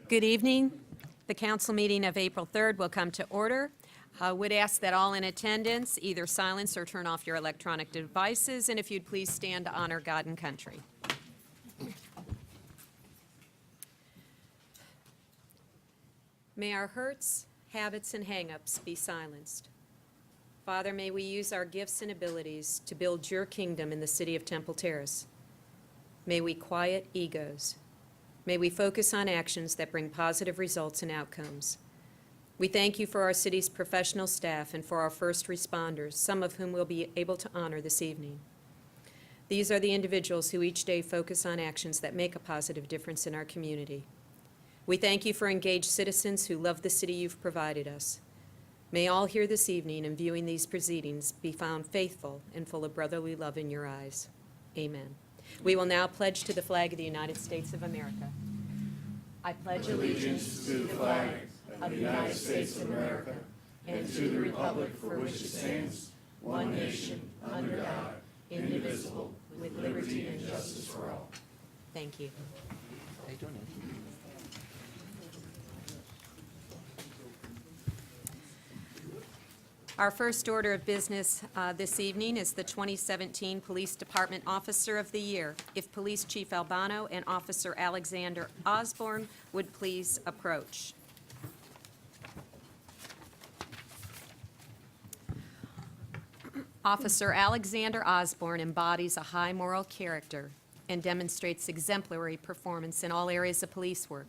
Good evening. The council meeting of April 3rd will come to order. I would ask that all in attendance either silence or turn off your electronic devices, and if you'd please stand to honor God and country. May our hurts, habits, and hang-ups be silenced. Father, may we use our gifts and abilities to build your kingdom in the city of Temple Terrace. May we quiet egos. May we focus on actions that bring positive results and outcomes. We thank you for our city's professional staff and for our first responders, some of whom we'll be able to honor this evening. These are the individuals who each day focus on actions that make a positive difference in our community. We thank you for engaged citizens who love the city you've provided us. May all here this evening in viewing these proceedings be found faithful and full of brotherly love in your eyes. Amen. We will now pledge to the flag of the United States of America. I pledge allegiance to the flag of the United States of America and to the republic for which it stands, one nation, under God, indivisible, with liberty and justice for all. Thank you. How you doing, Andy? Our first order of business this evening is the 2017 Police Department Officer of the Year. If Police Chief Albano and Officer Alexander Osborne would please approach. Officer Alexander Osborne embodies a high moral character and demonstrates exemplary performance in all areas of police work.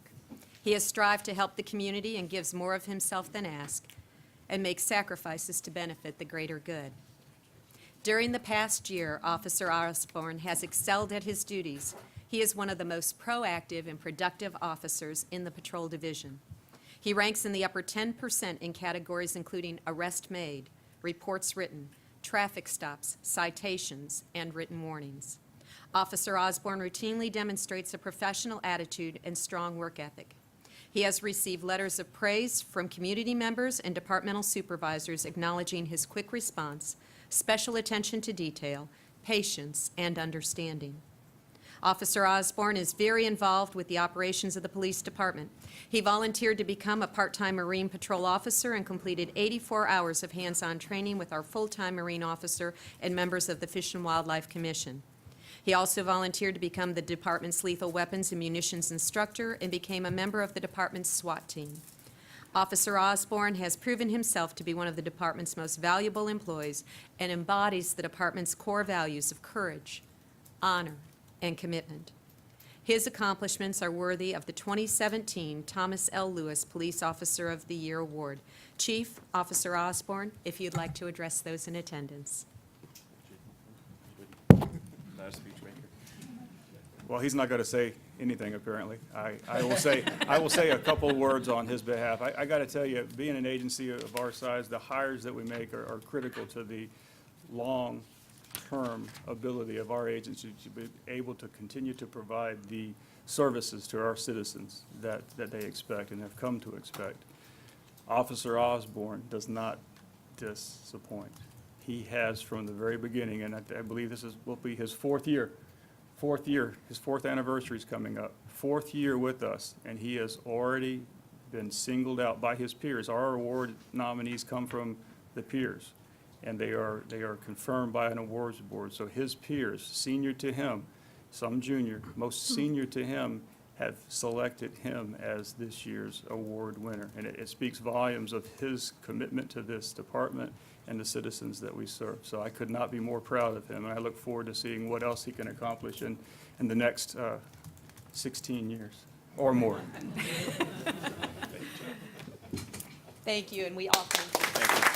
He has strived to help the community and gives more of himself than asked, and makes sacrifices to benefit the greater good. During the past year, Officer Osborne has excelled at his duties. He is one of the most proactive and productive officers in the patrol division. He ranks in the upper 10% in categories including arrest made, reports written, traffic stops, citations, and written warnings. Officer Osborne routinely demonstrates a professional attitude and strong work ethic. He has received letters of praise from community members and departmental supervisors acknowledging his quick response, special attention to detail, patience, and understanding. Officer Osborne is very involved with the operations of the police department. He volunteered to become a part-time Marine Patrol officer and completed 84 hours of hands-on training with our full-time Marine officer and members of the Fish and Wildlife Commission. He also volunteered to become the department's lethal weapons and munitions instructor and became a member of the department's SWAT team. Officer Osborne has proven himself to be one of the department's most valuable employees and embodies the department's core values of courage, honor, and commitment. His accomplishments are worthy of the 2017 Thomas L. Lewis Police Officer of the Year Award. Chief, Officer Osborne, if you'd like to address those in attendance. Well, he's not going to say anything, apparently. I will say a couple words on his behalf. I got to tell you, being an agency of our size, the hires that we make are critical to the long-term ability of our agency to be able to continue to provide the services to our citizens that they expect and have come to expect. Officer Osborne does not disappoint. He has from the very beginning, and I believe will be his fourth year, his fourth anniversary is coming up, fourth year with us, and he has already been singled out by his peers. Our award nominees come from the peers, and they are confirmed by an awards board. So his peers, senior to him, some junior, most senior to him, have selected him as this year's award winner. And it speaks volumes of his commitment to this department and the citizens that we serve. So I could not be more proud of him, and I look forward to seeing what else he can accomplish in the next 16 years or more. Thank you, and we all thank you. Thank you.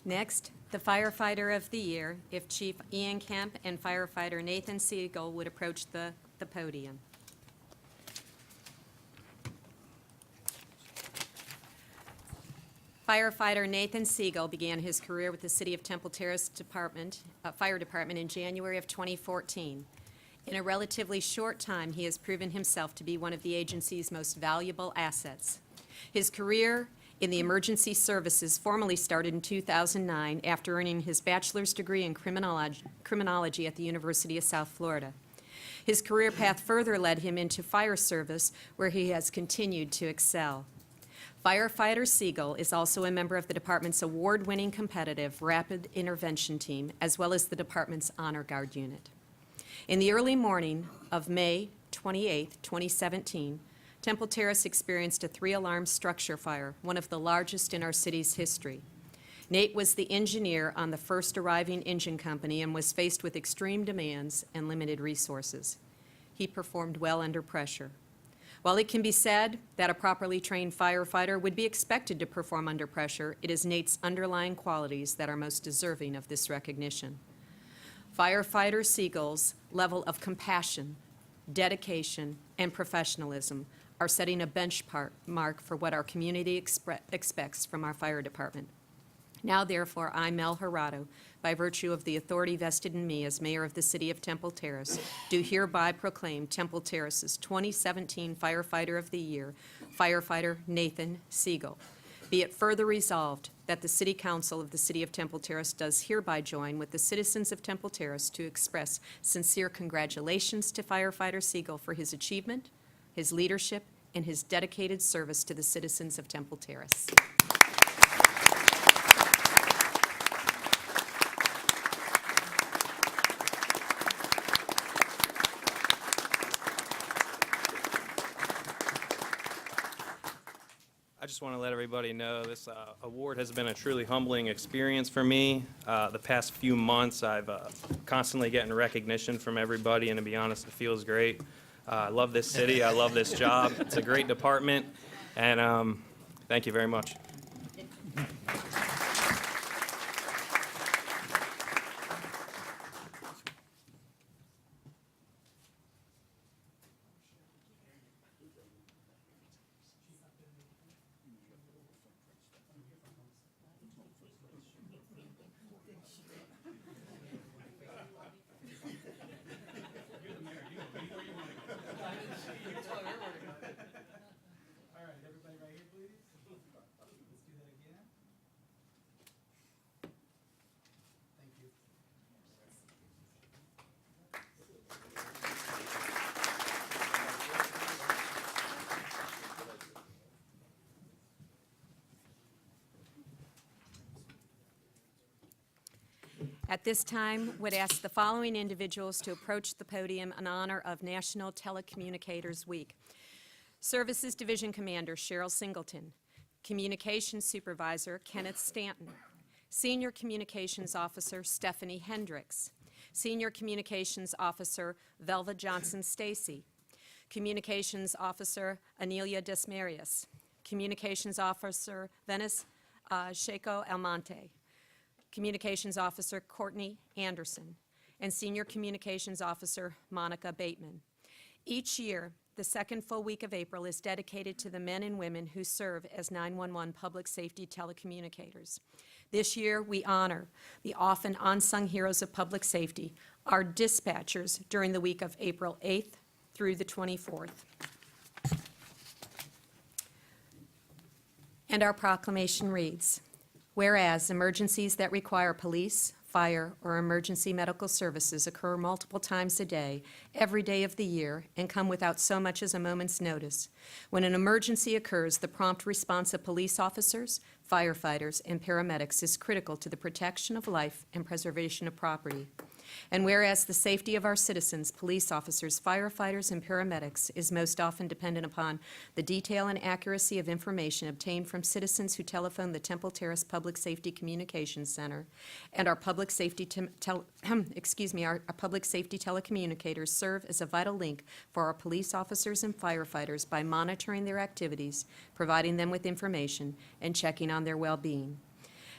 Next, the firefighter of the year, if Chief Ian Kemp and firefighter Nathan Siegel would approach the podium. Firefighter Nathan Siegel began his career with the City of Temple Terrace Fire Department in January of 2014. In a relatively short time, he has proven himself to be one of the agency's most valuable assets. His career in the emergency services formally started in 2009 after earning his bachelor's degree in criminology at the University of South Florida. His career path further led him into fire service, where he has continued to excel. Firefighter Siegel is also a member of the department's award-winning competitive Rapid Intervention Team, as well as the department's Honor Guard unit. In the early morning of May 28, 2017, Temple Terrace experienced a 3-alarm structure fire, one of the largest in our city's history. Nate was the engineer on the first arriving engine company and was faced with extreme demands and limited resources. He performed well under pressure. While it can be said that a properly trained firefighter would be expected to perform under pressure, it is Nate's underlying qualities that are most deserving of this recognition. Firefighter Siegel's level of compassion, dedication, and professionalism are setting a benchmark for what our community expects from our fire department. Now, therefore, I, Mel Gerardo, by virtue of the authority vested in me as mayor of the City of Temple Terrace, do hereby proclaim Temple Terrace's 2017 Firefighter of the Year, Firefighter Nathan Siegel. Be it further resolved that the City Council of the City of Temple Terrace does hereby join with the citizens of Temple Terrace to express sincere congratulations to Firefighter Siegel for his achievement, his leadership, and his dedicated service to the citizens of Temple Terrace. I just want to let everybody know this award has been a truly humbling experience for me. The past few months, I've constantly getting recognition from everybody, and to be honest, it feels great. I love this city. I love this job. It's a great department, and thank you very much. All right, everybody right here, please. Let's do that again. Thank you. At this time, would ask the following individuals to approach the podium in honor of National Telecommunicators Week. Services Division Commander Cheryl Singleton, Communications Supervisor Kenneth Stanton, Senior Communications Officer Stephanie Hendricks, Senior Communications Officer Velva Johnson-Stacy, Communications Officer Anelia Desmarius, Communications Officer Venice Shaco Almonte, Communications Officer Courtney Anderson, and Senior Communications Officer Monica Bateman. Each year, the second full week of April is dedicated to the men and women who serve as 911 public safety telecommunicators. This year, we honor the often unsung heroes of public safety, our dispatchers, during the week of April 8th through the 24th. And our proclamation reads, whereas emergencies that require police, fire, or emergency medical services occur multiple times a day, every day of the year, and come without so much as a moment's notice. When an emergency occurs, the prompt response of police officers, firefighters, and paramedics is critical to the protection of life and preservation of property. And whereas the safety of our citizens, police officers, firefighters, and paramedics is most often dependent upon the detail and accuracy of information obtained from citizens who telephone the Temple Terrace Public Safety Communications Center, and our public safety our public safety telecommunicators serve as a vital link for our police officers and firefighters by monitoring their activities, providing them with information, and checking on their well-being.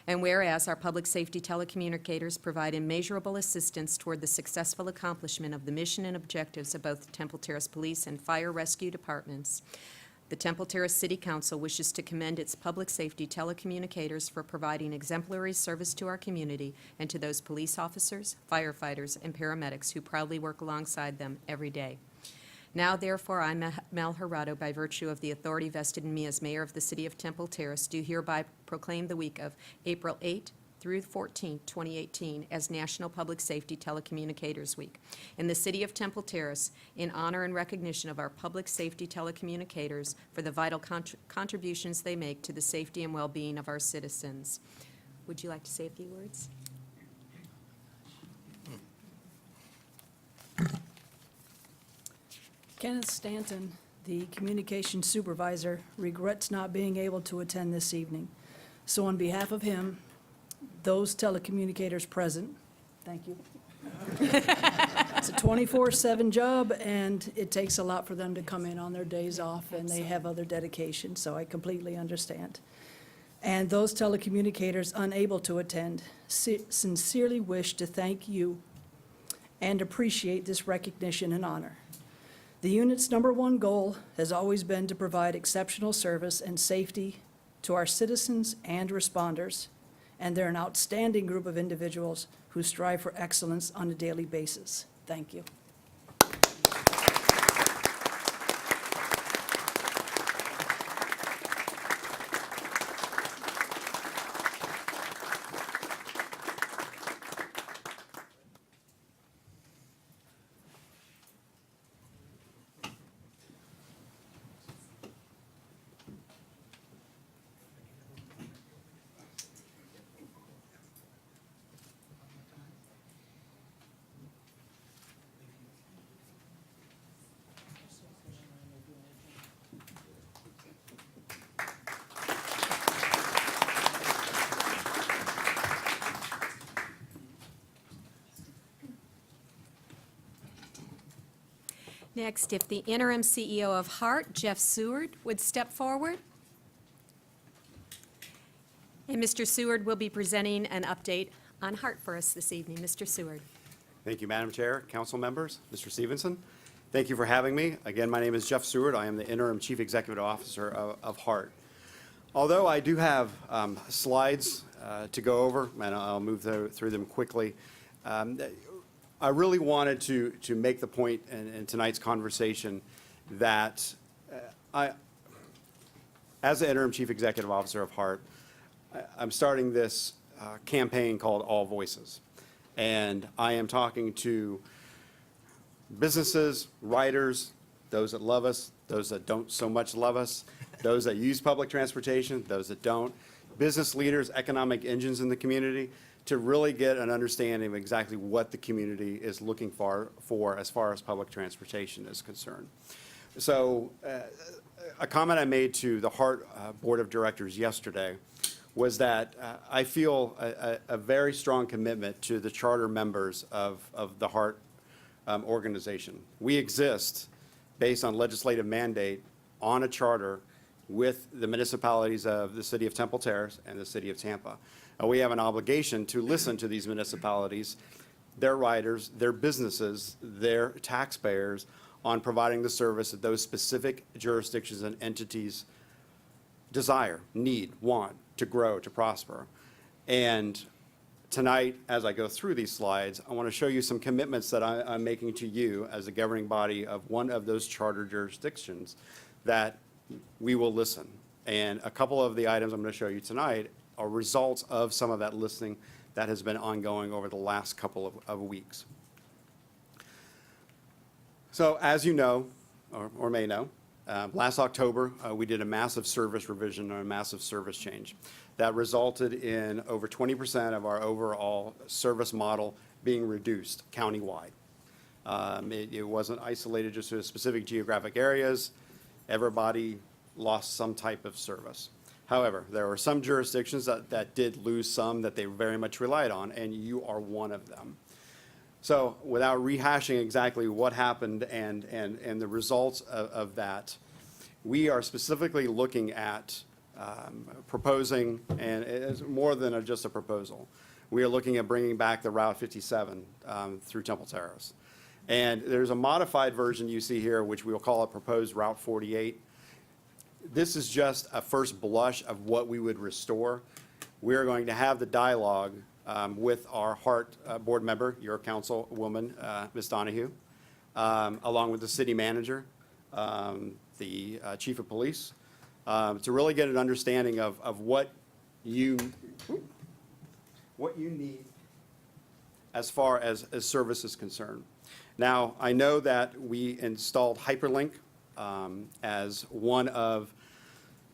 And whereas our public safety telecommunicators provide immeasurable assistance toward the successful accomplishment of the mission and objectives of both the Temple Terrace Police and Fire Rescue Departments, the Temple Terrace City Council wishes to commend its public safety telecommunicators for providing exemplary service to our community and to those police officers, firefighters, and paramedics who proudly work alongside them every day. Now, therefore, I, Mel Gerardo, by virtue of the authority vested in me as mayor of the city of Temple Terrace, do hereby proclaim the week of April 8 through 14, 2018, as National Public Safety Telecommunicators Week in the city of Temple Terrace in honor and recognition of our public safety telecommunicators for the vital contributions they make to the safety and well-being of our citizens. Would you like to say a few words? Kenneth Stanton, the communications supervisor, regrets not being able to attend this evening. So on behalf of him, those telecommunicators present, thank you. It's a 24/7 job, and it takes a lot for them to come in on their days off, and they have other dedications, so I completely understand. And those telecommunicators unable to attend sincerely wish to thank you and appreciate this recognition and honor. The unit's #1 goal has always been to provide exceptional service and safety to our citizens and responders, and they're an outstanding group of individuals who strive for excellence on a daily basis. Thank you. Next, if the interim CEO of HART, Jeff Seward, would step forward. And Mr. Seward will be presenting an update on HART for us this evening. Mr. Seward. Thank you, Madam Chair, council members, Mr. Stevenson. Thank you for having me. Again, my name is Jeff Seward. I am the interim Chief Executive Officer of HART. Although I do have slides to go over, and I'll move through them quickly, I really wanted to make the point in tonight's conversation that as the interim Chief Executive Officer of HART, I'm starting this campaign called All Voices. And I am talking to businesses, writers, those that love us, those that don't so much love us, those that use public transportation, those that don't, business leaders, economic engines in the community, to really get an understanding of exactly what the community is looking for as far as public transportation is concerned. So a comment I made to the HART Board of Directors yesterday was that I feel a very strong commitment to the charter members of the HART organization. We exist based on legislative mandate on a charter with the municipalities of the city of Temple Terrace and the city of Tampa. We have an obligation to listen to these municipalities, their riders, their businesses, their taxpayers on providing the service that those specific jurisdictions and entities desire, need, want to grow, to prosper. And tonight, as I go through these slides, I want to show you some commitments that I'm making to you as a governing body of one of those charter jurisdictions that we will listen. And a couple of the items I'm going to show you tonight are results of some of that listening that has been ongoing over the last couple of weeks. So as you know, or may know, last October, we did a massive service revision or a massive service change that resulted in over 20% of our overall service model being reduced countywide. It wasn't isolated just to specific geographic areas. Everybody lost some type of service. However, there were some jurisdictions that did lose some that they very much relied on, and you are one of them. So without rehashing exactly what happened and the results of that, we are specifically looking at proposing, and it's more than just a proposal. We are looking at bringing back the Route 57 through Temple Terrace. And there's a modified version you see here, which we'll call a proposed Route 48. This is just a first blush of what we would restore. We're going to have the dialogue with our HART board member, your councilwoman, Ms. Donahue, along with the city manager, the chief of police, to really get an understanding of what you need as far as service is concerned. Now, I know that we installed HyperLINK as one of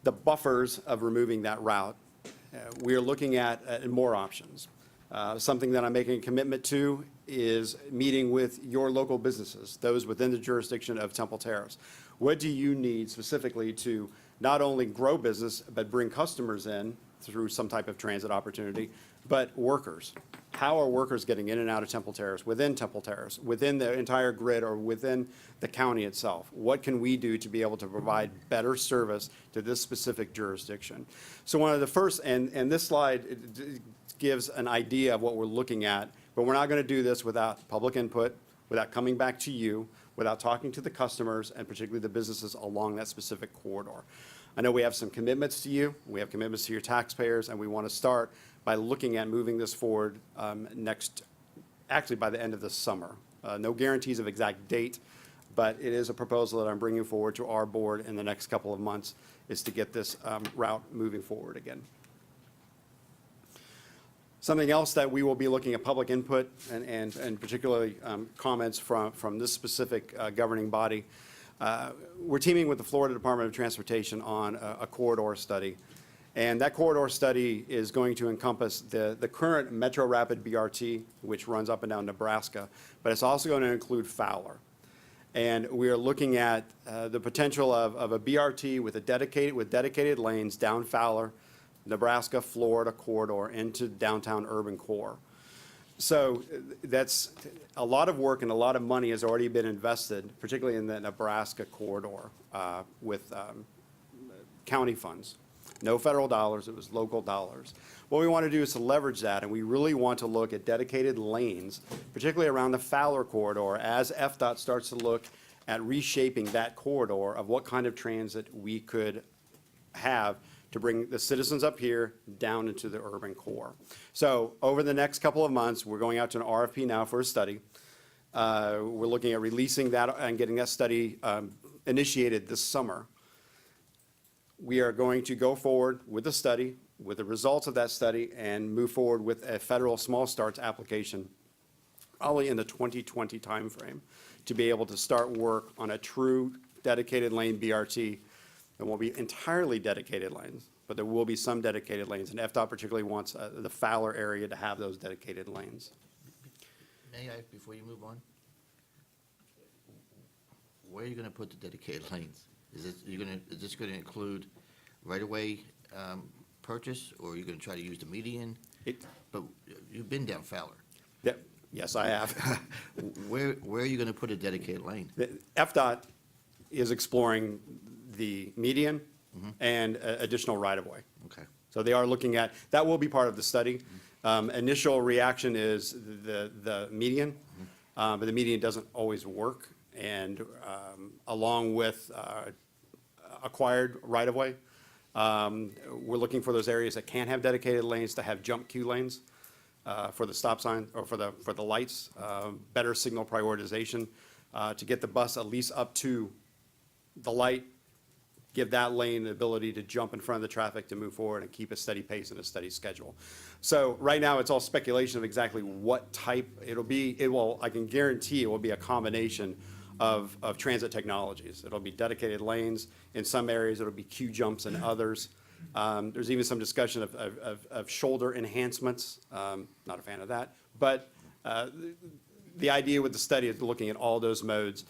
the buffers of removing that route. We are looking at more options. Something that I'm making a commitment to is meeting with your local businesses, those within the jurisdiction of Temple Terrace. What do you need specifically to not only grow business, but bring customers in through some type of transit opportunity, but workers? How are workers getting in and out of Temple Terrace, within the entire grid, or within the county itself? What can we do to be able to provide better service to this specific jurisdiction? So one of the first, and this slide gives an idea of what we're looking at, but we're not going to do this without public input, without coming back to you, without talking to the customers, and particularly the businesses along that specific corridor. I know we have some commitments to you, we have commitments to your taxpayers, and we want to start by looking at moving this forward actually by the end of this summer. No guarantees of exact date, but it is a proposal that I'm bringing forward to our board in the next couple of months, is to get this route moving forward again. Something else that we will be looking at public input and particularly comments from this specific governing body. We're teaming with the Florida Department of Transportation on a corridor study. And that corridor study is going to encompass the current Metro Rapid BRT, which runs up and down Nebraska, but it's also going to include Fowler. And we are looking at the potential of a BRT with dedicated lanes down Fowler, Nebraska, Florida corridor into downtown urban core. So that's a lot of work and a lot of money has already been invested, particularly in the Nebraska corridor with county funds. No federal dollars, it was local dollars. What we want to do is to leverage that, and we really want to look at dedicated lanes, particularly around the Fowler corridor, as FDOT starts to look at reshaping that corridor of what kind of transit we could have to bring the citizens up here down into the urban core. So over the next couple of months, we're going out to an RFP now for a study. We're looking at releasing that and getting that study initiated this summer. We are going to go forward with the study, with the results of that study, and move forward with a federal small starts application, probably in the 2020 timeframe, to be able to start work on a true dedicated lane BRT. It won't be entirely dedicated lanes, but there will be some dedicated lanes, and FDOT particularly wants the Fowler area to have those dedicated lanes. May I, before you move on? Where are you going to put the dedicated lanes? Is this going to include right-of-way purchase, or are you going to try to use the median? But you've been down Fowler. Yep. Yes, I have. Where are you going to put a dedicated lane? The FDOT is exploring the median and additional right-of-way. Okay. So they are looking at, that will be part of the study. Initial reaction is the median, but the median doesn't always work. And along with acquired right-of-way, we're looking for those areas that can't have dedicated lanes to have jump queue lanes for the stop sign or for the lights, better signal prioritization to get the bus at least up to the light, give that lane the ability to jump in front of the traffic to move forward and keep a steady pace and a steady schedule. So right now, it's all speculation of exactly what type it'll be. I can guarantee it will be a combination of transit technologies. It'll be dedicated lanes. In some areas, it'll be queue jumps in others. There's even some discussion of shoulder enhancements. Not a fan of that. But the idea with the study is looking at all those modes.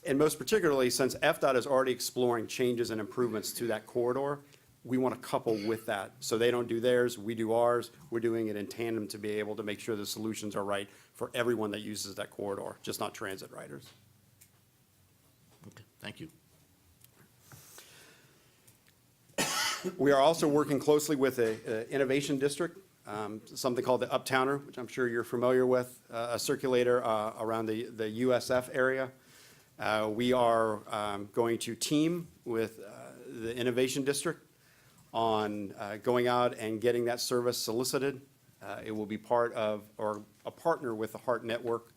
And most particularly, since FDOT is already exploring changes and improvements to that corridor, we want to couple with that. So they don't do theirs, we do ours. We're doing it in tandem to be able to make sure the solutions are right for everyone that uses that corridor, just not transit riders. Okay, thank you. We are also working closely with a innovation district, something called the Uptowner, which I'm sure you're familiar with, a circulator around the USF area. We are going to team with the innovation district on going out and getting that service solicited. It will be part of, or a partner with the HART network.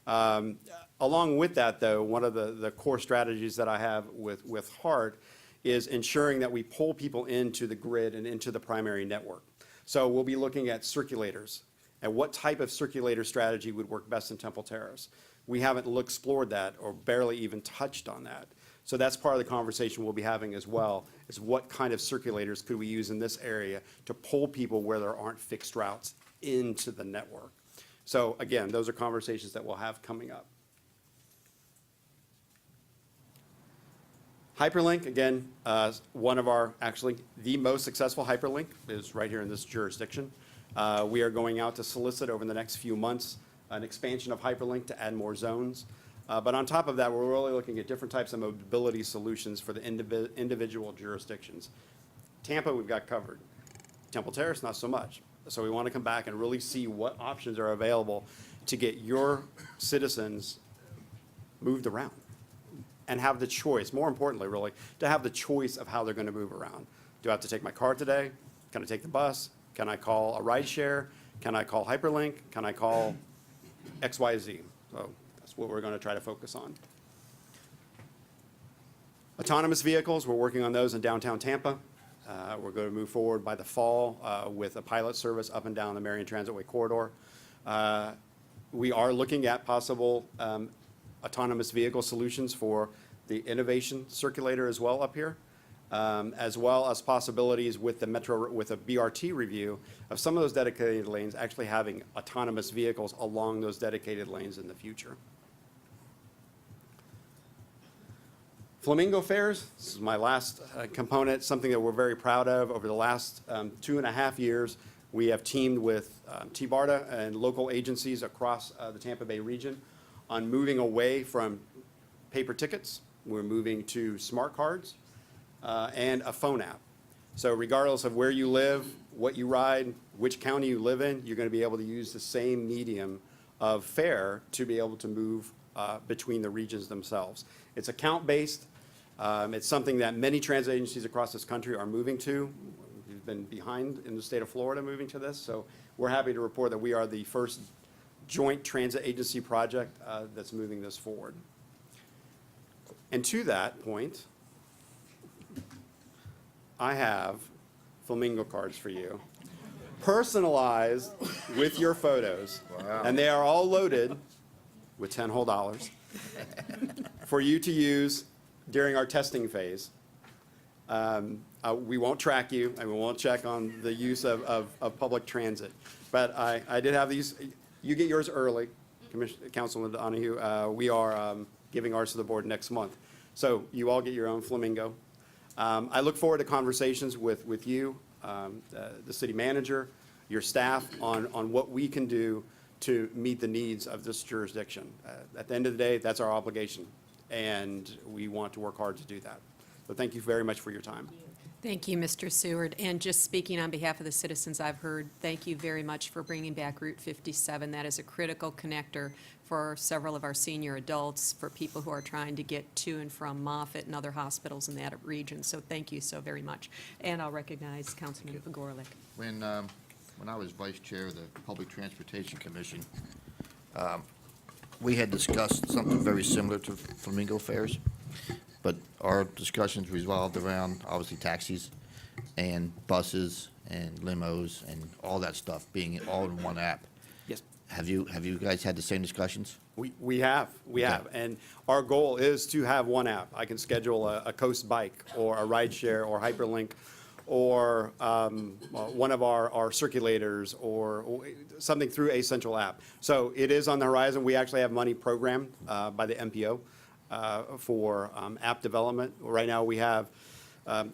Along with that, though, one of the core strategies that I have with HART is ensuring that we pull people into the grid and into the primary network. So we'll be looking at circulators and what type of circulator strategy would work best in Temple Terrace. We haven't explored that or barely even touched on that. So that's part of the conversation we'll be having as well, is what kind of circulators could we use in this area to pull people where there aren't fixed routes into the network. So again, those are conversations that we'll have coming up. Hyperlink, again, one of our, actually, the most successful hyperlink is right here in this jurisdiction. We are going out to solicit over the next few months an expansion of hyperlink to add more zones. But on top of that, we're really looking at different types of mobility solutions for the individual jurisdictions. Tampa, we've got covered. Temple Terrace, not so much. So we want to come back and really see what options are available to get your citizens moved around and have the choice, more importantly, really, to have the choice of how they're going to move around. Do I have to take my car today? Can I take the bus? Can I call a ride share? Can I call hyperlink? Can I call XYZ? So that's what we're going to try to focus on. Autonomous vehicles, we're working on those in downtown Tampa. We're going to move forward by the fall with a pilot service up and down the Marion Transitway corridor. We are looking at possible autonomous vehicle solutions for the innovation circulator as well up here, as well as possibilities with the metro, with a BRT review of some of those dedicated lanes actually having autonomous vehicles along those dedicated lanes in the future. Flamingo Fares, this is my last component, something that we're very proud of. Over the last 2.5 years, we have teamed with TBARTA and local agencies across the Tampa Bay region on moving away from paper tickets. We're moving to smart cards and a phone app. So regardless of where you live, what you ride, which county you live in, you're going to be able to use the same medium of fare to be able to move between the regions themselves. It's account-based. It's something that many transit agencies across this country are moving to. We've been behind in the state of Florida moving to this, so we're happy to report that we are the first joint transit agency project that's moving this forward. And to that point, I have Flamingo cards for you, personalized with your photos. Wow. And they are all loaded with $10 whole for you to use during our testing phase. We won't track you, and we won't check on the use of public transit. But I did have these. You get yours early, Councilman Donahue. We are giving ours to the board next month. So you all get your own Flamingo. I look forward to conversations with you, the city manager, your staff, on what we can do to meet the needs of this jurisdiction. At the end of the day, that's our obligation, and we want to work hard to do that. So thank you very much for your time. Thank you, Mr. Seward. And just speaking on behalf of the citizens I've heard, thank you very much for bringing back Route 57. That is a critical connector for several of our senior adults, for people who are trying to get to and from Moffitt and other hospitals in that region. So thank you so very much. And I'll recognize Councilman Pagorlik. When I was vice chair of the Public Transportation Commission, we had discussed something very similar to Flamingo Fares, but our discussions revolved around, obviously, taxis and buses and limos and all that stuff being all in one app. Yes. Have you guys had the same discussions? We have, and our goal is to have one app. I can schedule a Coast Bike or a rideshare or hyperlink or one of our circulators or something through a central app. So it is on the horizon. We actually have money programmed by the MPO for app development. Right now we have,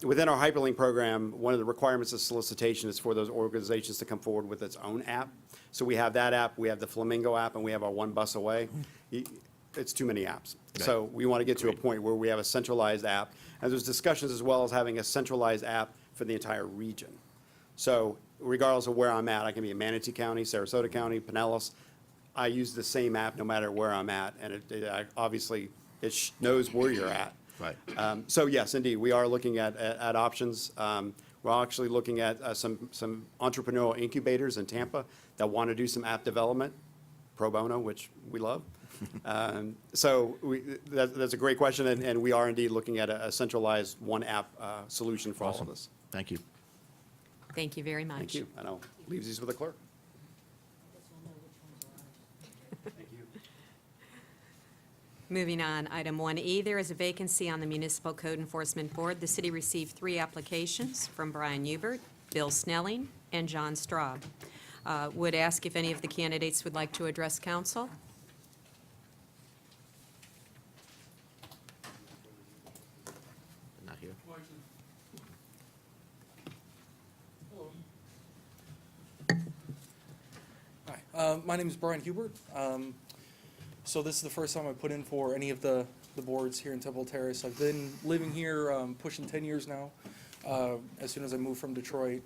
within our hyperlink program, one of the requirements of solicitation is for those organizations to come forward with its own app. So we have that app, we have the Flamingo app, and we have our One Bus Away. It's too many apps. So we want to get to a point where we have a centralized app. And there's discussions as well as having a centralized app for the entire region. So regardless of where I'm at, I can be in Manatee County, Sarasota County, Pinellas, I use the same app no matter where I'm at, and obviously, it knows where you're at. Right. So yes, indeed, we are looking at options. We're actually looking at some entrepreneurial incubators in Tampa that want to do some app development, pro bono, which we love. So that's a great question, and we are indeed looking at a centralized one app solution for all of Awesome. this. Thank you. Thank you very much. Thank you. And I'll leave these with the clerk. Moving on, item 1E, there is a vacancy on the Municipal Code Enforcement Board. The city received 3 applications from Brian Hubert, Bill Snelling, and John Straub. Would ask if any of the candidates would like to address council. Not here. Hi, my name is Brian Hubert. So this is the first time I put in for any of the boards here in Temple Terrace. I've been living here pushing 10 years now. As soon as I moved from Detroit,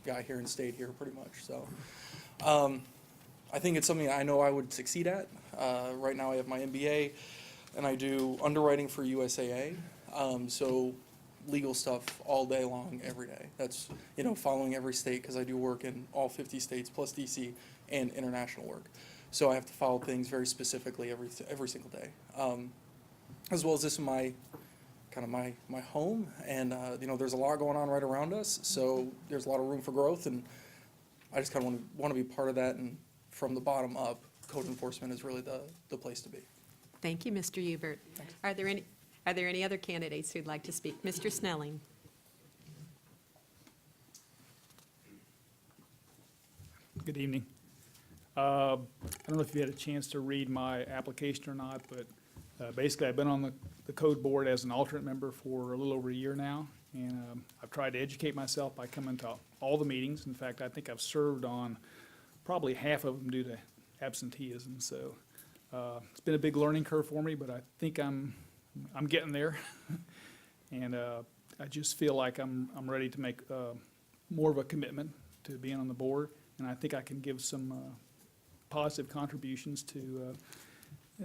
got here and stayed here pretty much. So I think it's something I know I would succeed at. Right now I have my MBA and I do underwriting for USAA. So legal stuff all day long, every day. That's, following every state because I do work in all 50 states plus DC and international work. So I have to follow things very specifically every single day. As well as this is my home, and there's a lot going on right around us. So there's a lot of room for growth, and I just kind of want to be part of that. And from the bottom up, code enforcement is really the place to be. Thank you, Mr. Hubert. Are there any other candidates who'd like to speak? Mr. Snelling. Good evening. I don't know if you had a chance to read my application or not, but basically I've been on the code board as an alternate member for a little over a year now, and I've tried to educate myself by coming to all the meetings. In fact, I think I've served on probably half of them due to absenteeism, so it's been a big learning curve for me, but I think I'm getting there. And I just feel like I'm ready to make more of a commitment to being on the board, and I think I can give some positive contributions to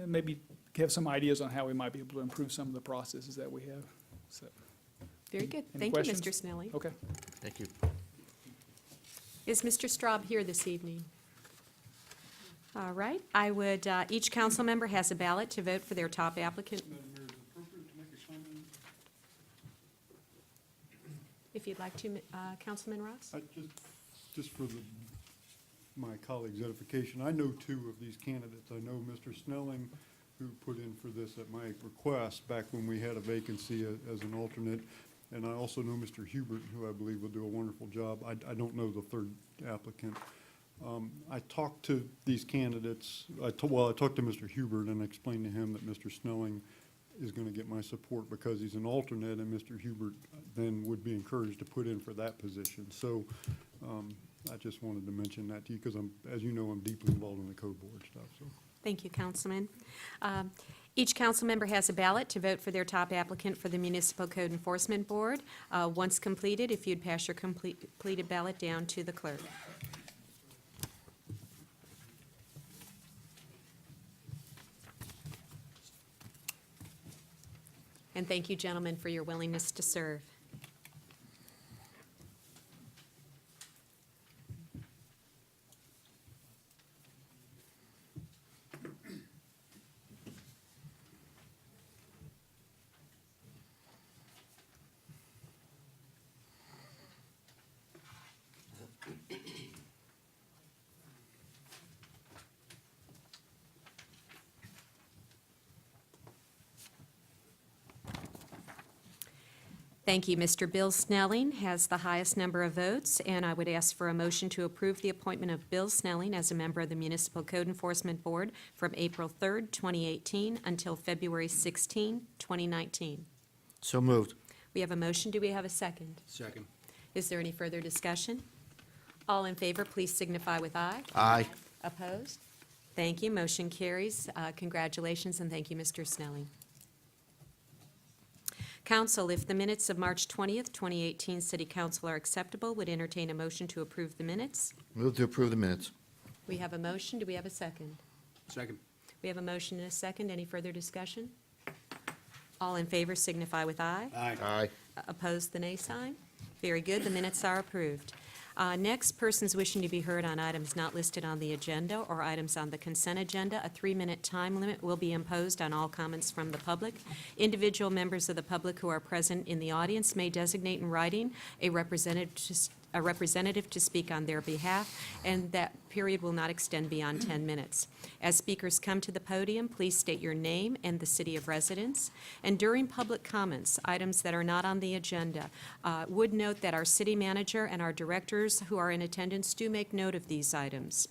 maybe have some ideas on how we might be able to improve some of the processes that we have. So, Very good. Any Thank questions? you, Mr. Snelling. okay. Thank you. Is Mr. Straub here this evening? All right. I would, each council member has a ballot to vote for their top applicant. If you'd like to, Councilman Ross? Just for my colleague's edification, I know 2 of these candidates. I know Mr. Snelling, who put in for this at my request back when we had a vacancy as an alternate, and I also know Mr. Hubert, who I believe will do a wonderful job. I don't know the 3rd applicant. I talked to these candidates, I talked to Mr. Hubert and explained to him that Mr. Snelling is going to get my support because he's an alternate, and Mr. Hubert then would be encouraged to put in for that position. So I just wanted to mention that to you because as you know, I'm deeply involved in the code board stuff. So. Thank you, Councilman. Each council member has a ballot to vote for their top applicant for the Municipal Code Enforcement Board. Once completed, if you'd pass your completed ballot down to the clerk. And thank you, gentlemen, for your willingness to serve. Thank you. Mr. Bill Snelling has the highest number of votes, and I would ask for a motion to approve the appointment of Bill Snelling as a member of the Municipal Code Enforcement Board from April 3rd, 2018 until February 16, 2019. So moved. We have a motion. Do we have a second? Second. Is there any further discussion? All in favor, please signify with aye. Aye. Opposed? Thank you. Motion carries. Congratulations, and thank you, Mr. Snelling. Council, if the minutes of March 20th, 2018 City Council are acceptable, would entertain a motion to approve the minutes. Move to approve the minutes. We have a motion. Do we have a second? Second. We have a motion and a second. Any further discussion? All in favor signify with aye. Aye. Opposed, the nay sign. Very good, the minutes are approved. Next, persons wishing to be heard on items not listed on the agenda or items on the consent agenda, a 3-minute time limit will be imposed on all comments from the public. Individual members of the public who are present in the audience may designate in writing a representative to speak on their behalf, and that period will not extend beyond 10 minutes. As speakers come to the podium, please state your name and the city of residence. And during public comments, items that are not on the agenda, would note that our city manager and our directors who are in attendance do make note of these items.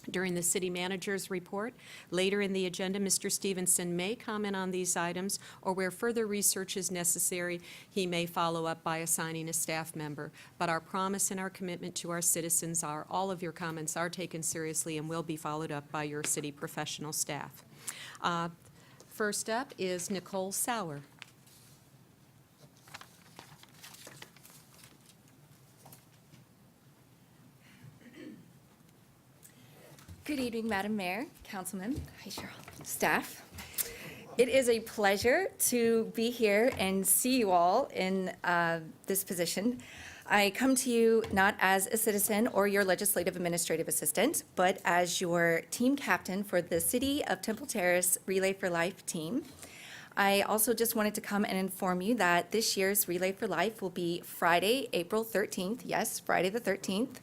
During the city manager's report, later in the agenda, Mr. Stevenson may comment on these items, or where further research is necessary, he may follow up by assigning a staff member. But our promise and our commitment to our citizens are all of your comments are taken seriously and will be followed up by your city professional staff. First up is Nicole Sauer. Good evening, Madam Mayor, Councilman, hi Cheryl, staff. It is a pleasure to be here and see you all in this position. I come to you not as a citizen or your legislative administrative assistant, but as your team captain for the City of Temple Terrace Relay for Life team. I also just wanted to come and inform you that this year's Relay for Life will be Friday, April 13th, yes, Friday the 13th,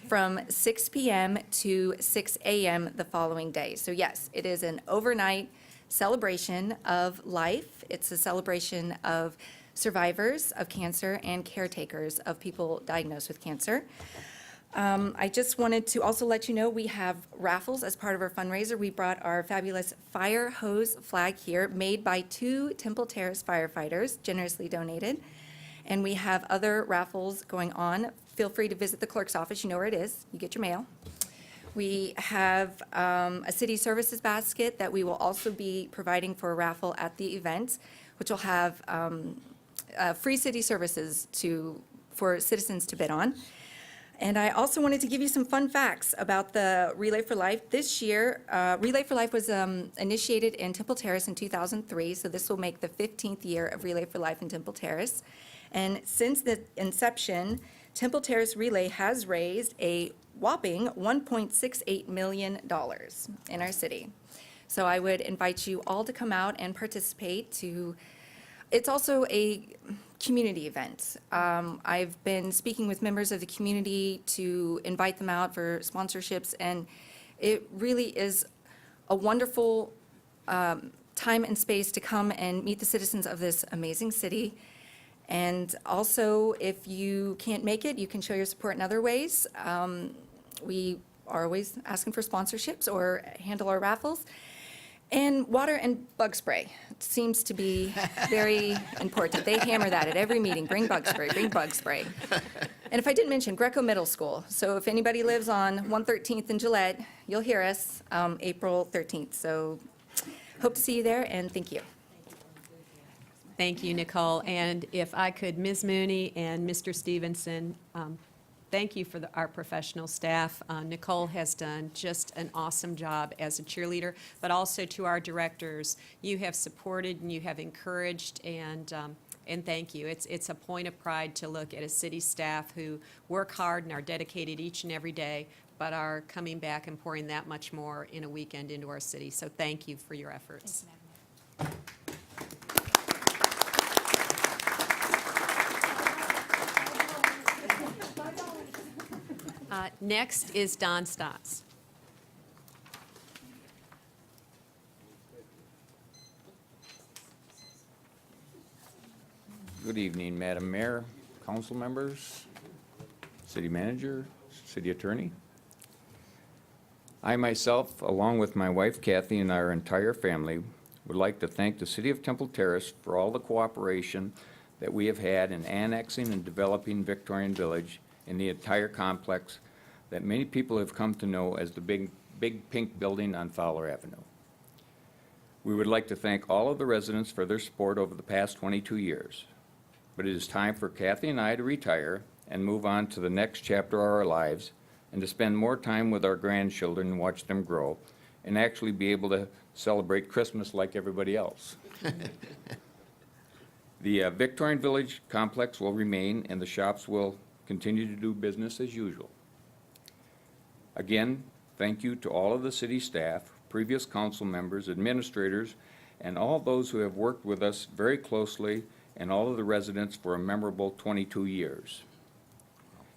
from 6 p.m. to 6 a.m. the following day. So yes, it is an overnight celebration of life. It's a celebration of survivors of cancer and caretakers of people diagnosed with cancer. I just wanted to also let you know we have raffles as part of our fundraiser. We brought our fabulous fire hose flag here, made by 2 Temple Terrace firefighters, generously donated. And we have other raffles going on. Feel free to visit the clerk's office. You know where it is. You get your mail. We have a city services basket that we will also be providing for a raffle at the event, which will have free city services for citizens to bid on. And I also wanted to give you some fun facts about the Relay for Life. This year, Relay for Life was initiated in Temple Terrace in 2003, so this will make the 15th year of Relay for Life in Temple Terrace. And since the inception, Temple Terrace Relay has raised a whopping $1.68 million in our city. So I would invite you all to come out and participate. It's also a community event. I've been speaking with members of the community to invite them out for sponsorships, and it really is a wonderful time and space to come and meet the citizens of this amazing city. And also, if you can't make it, you can show your support in other ways. We are always asking for sponsorships or handle our raffles. And water and bug spray seems to be very important. They hammer that at every meeting, bring bug spray, bring bug spray. And if I didn't mention, Greco Middle School. So if anybody lives on 113th and Gillette, you'll hear us April 13th. So hope to see you there, and thank you. Thank you, Nicole. And if I could, Ms. Mooney and Mr. Stevenson, thank you for our professional staff. Nicole has done just an awesome job as a cheerleader, but also to our directors. You have supported and you have encouraged, and thank you. It's a point of pride to look at a city staff who work hard and are dedicated each and every day, but are coming back and pouring that much more in a weekend into our city. So thank you for your efforts. Next is Don Stotts. Good evening, Madam Mayor, council members, city manager, city attorney. I myself, along with my wife Kathy and our entire family, would like to thank the City of Temple Terrace for all the cooperation that we have had in annexing and developing Victorian Village and the entire complex that many people have come to know as the big pink building on Fowler Avenue. We would like to thank all of the residents for their support over the past 22 years. But it is time for Kathy and I to retire and move on to the next chapter of our lives and to spend more time with our grandchildren and watch them grow and actually be able to celebrate Christmas like everybody else. The Victorian Village complex will remain and the shops will continue to do business as usual. Again, thank you to all of the city staff, previous council members, administrators, and all those who have worked with us very closely, and all of the residents for a memorable 22 years.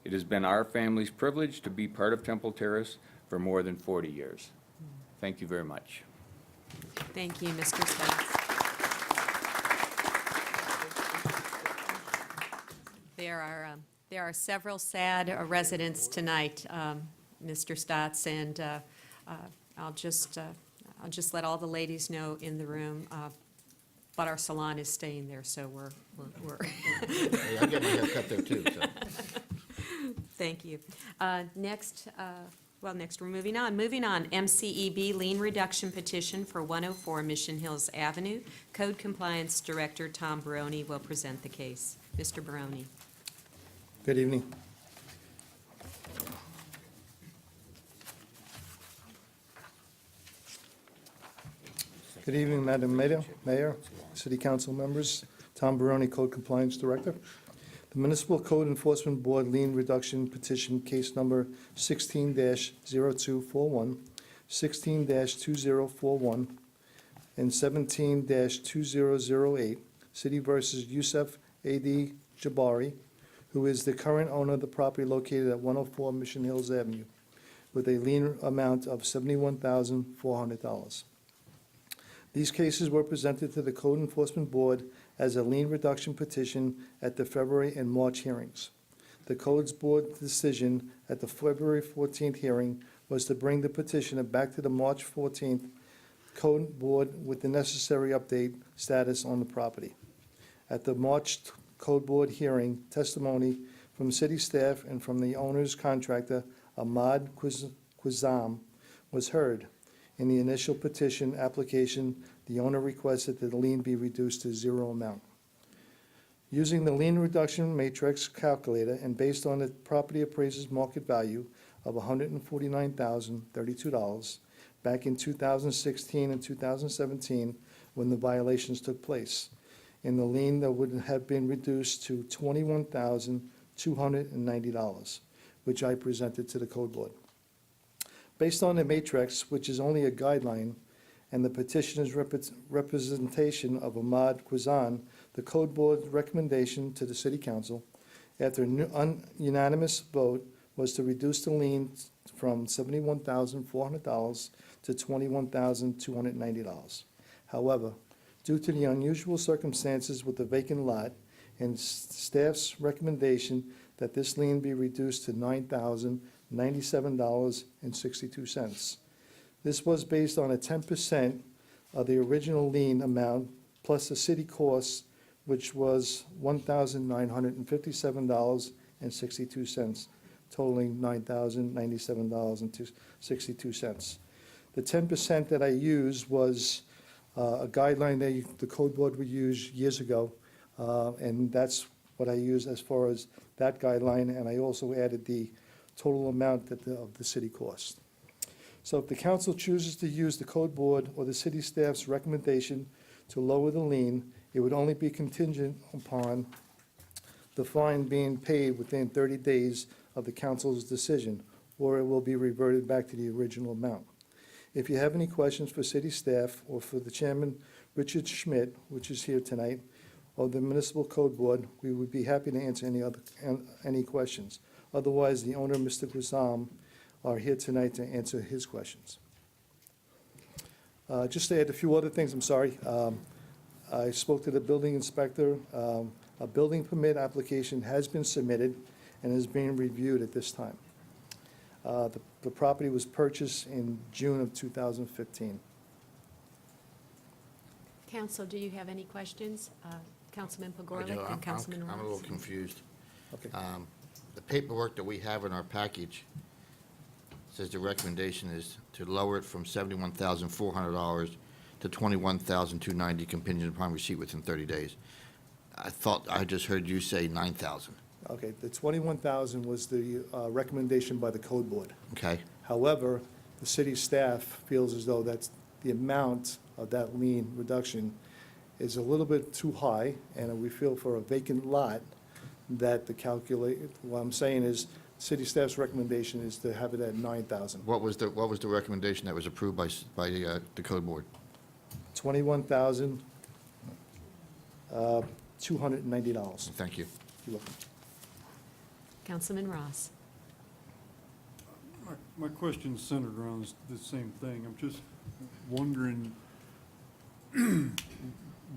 It has been our family's privilege to be part of Temple Terrace for more than 40 years. Thank you very much. Thank you, Mr. Stotts. There are several sad residents tonight, Mr. Stotts, and I'll just let all the ladies know in the room, but our salon is staying there, so we're Hey, I get my hair cut there too, so. Thank you. Next, we're moving on. Moving on, MCEB lien reduction petition for 104 Mission Hills Avenue. Code Compliance Director Tom Barone will present the case. Mr. Barone. Good evening. Good evening, Madam Mayor, City Council members, Tom Barone, Code Compliance Director. The Municipal Code Enforcement Board lien reduction petition case number 16-0241, 16-2041, and 17-2008, City versus Yusef A.D. Jabari, who is the current owner of the property located at 104 Mission Hills Avenue, with a lien amount of $71,400. These cases were presented to the Code Enforcement Board as a lien reduction petition at the February and March hearings. The Codes Board decision at the February 14th hearing was to bring the petitioner back to the March 14th Code Board with the necessary update status on the property. At the March Code Board hearing, testimony from city staff and from the owner's contractor, Ahmad Quizam, was heard. In the initial petition application, the owner requested that the lien be reduced to zero amount. Using the lien reduction matrix calculator and based on the property appraiser's market value of $149,032 back in 2016 and 2017 when the violations took place, and the lien that would have been reduced to $21,290, which I presented to the Code Board. Based on the matrix, which is only a guideline, and the petitioner's representation of Ahmad Quizan, the Code Board's recommendation to the City Council, after a unanimous vote, was to reduce the lien from $71,400 to $21,290. However, due to the unusual circumstances with the vacant lot and staff's recommendation that this lien be reduced to $9,097.62. This was based on a 10% of the original lien amount plus the city costs, which was $1,957.62, totaling $9,097.62. The 10% that I used was a guideline that the Code Board would use years ago, and that's what I used as far as that guideline, and I also added the total amount that of the city cost. So if the council chooses to use the Code Board or the city staff's recommendation to lower the lien, it would only be contingent upon the fine being paid within 30 days of the council's decision, or it will be reverted back to the original amount. If you have any questions for city staff or for the chairman, Richard Schmidt, which is here tonight, or the Municipal Code Board, we would be happy to answer any questions. Otherwise, the owner, Mr. Guzam, are here tonight to answer his questions. Just to add a few other things, I'm sorry. I spoke to the building inspector. A building permit application has been submitted and is being reviewed at this time. The property was purchased in June of 2015. Council, do you have any questions? Councilman I do. Pagorlik and Councilman I'm a little Ross? confused. Okay. The paperwork that we have in our package says the recommendation is to lower it from $71,400 to 21,290 contingent upon receipt within 30 days. I thought I just heard you say 9,000, Okay, the 21,000 was the recommendation by the code board. okay? However, the city staff feels as though that's, the amount of that lien reduction is a little bit too high, and we feel for a vacant lot that what I'm saying is, city staff's recommendation is to have it at 9,000. What was the recommendation that was approved by the code board? 21,290 dollars. Thank you. You're welcome. Councilman Ross. My question's centered around the same thing. I'm just wondering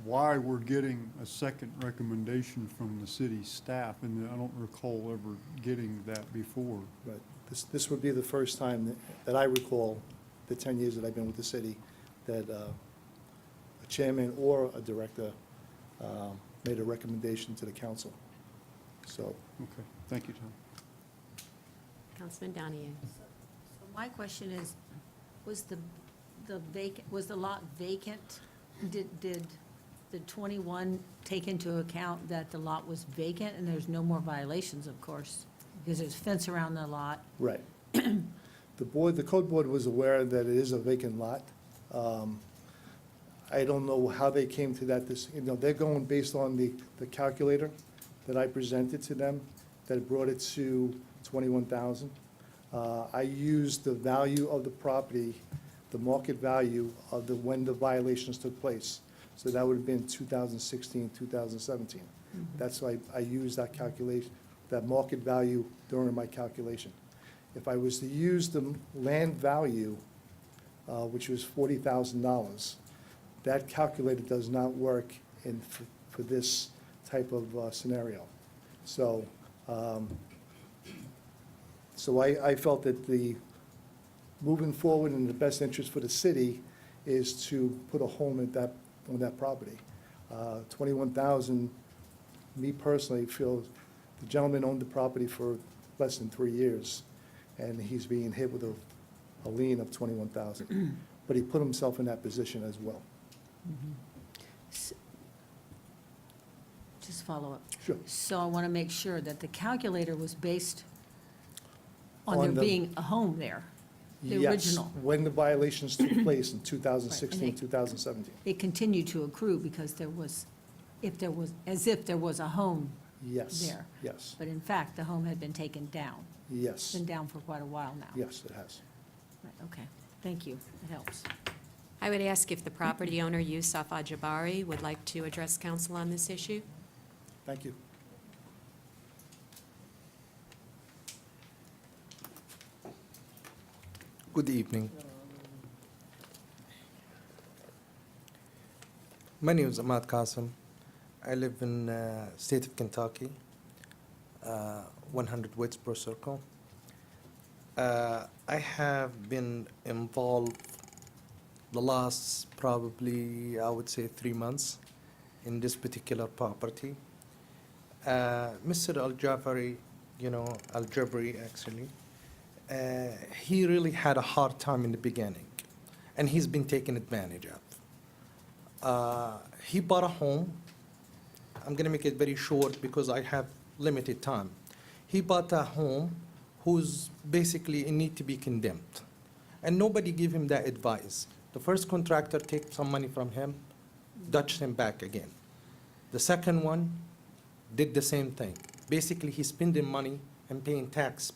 why we're getting a second recommendation from the city staff, and I don't recall ever getting that before. But this would be the first time that I recall, the 10 years that I've been with the city, that a chairman or a director made a recommendation to the council. So, Okay, thank you, Tom. Councilman Donahue. So my question is, was the lot vacant? Did the 21 take into account that the lot was vacant and there's no more violations, of course, because there's fence around the lot? right. The code board was aware that it is a vacant lot. I don't know how they came to that, they're going based on the calculator that I presented to them, that brought it to 21,000. I used the value of the property, the market value of when the violations took place. So that would have been 2016, 2017. That's why I used that calculation, that market value during my calculation. If I was to use the land value, which was $40,000, that calculator does not work for this type of scenario. So, I felt that moving forward in the best interest for the city is to put a home on that property. 21,000, me personally feel the gentleman owned the property for less than 3 years, and he's being hit with a lien of 21,000. But he put himself in that position as well. Just follow up. Sure. So I want to make sure that the calculator was based on On there the- being a home there, the Yes, original. when the violations took place in 2016, Right, and 2017. It continued to accrue because as if there was a home Yes, there. yes, But in fact, the home had been taken down. yes, Been down for quite a while now. yes, it has. Right, okay, thank you, it helps. I would ask if the property owner, Yusuf Ajabari, would like to address council on this issue. Thank you. Good evening. My name is Ahmad Qasim. I live in state of Kentucky, 100 Whitesboro Circle. I have been involved the last probably, I would say, 3 months in this particular property. Mr. Al-Jafari, Al-Jabri actually, he really had a hard time in the beginning, and he's been taken advantage of. He bought a home. I'm going to make it very short because I have limited time. He bought a home who's basically in need to be condemned, and nobody gave him that advice. The first contractor took some money from him, dutched him back again. The second one did the same thing. Basically, he's spending money and paying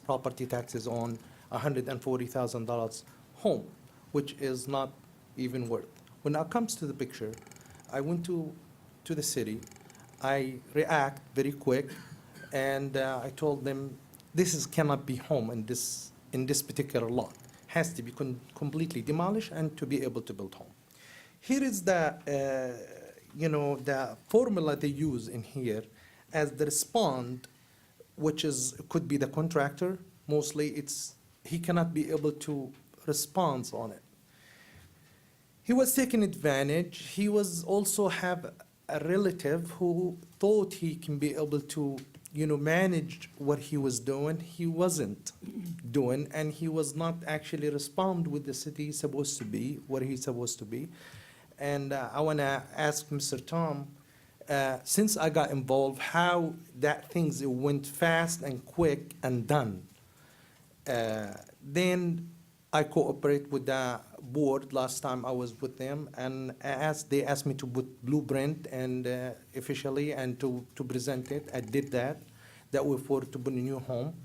property taxes on $140,000 home, which is not even worth. When it comes to the picture, I went to the city. I react very quick, and I told them, this cannot be home in this particular lot. Has to be completely demolished and to be able to build home. Here is the formula they use in here as the respond, which could be the contractor. Mostly he cannot be able to respond on it. He was taken advantage. He was also have a relative who thought he can be able to manage what he was doing. He wasn't doing, and he was not actually respond with the city supposed to be, what he's supposed to be. And I want to ask Mr. Tom, since I got involved, how that things went fast and quick and done. Then I cooperate with the board last time I was with them, and they asked me to put blueprint and officially and to present it. I did that. That way for to put a new home.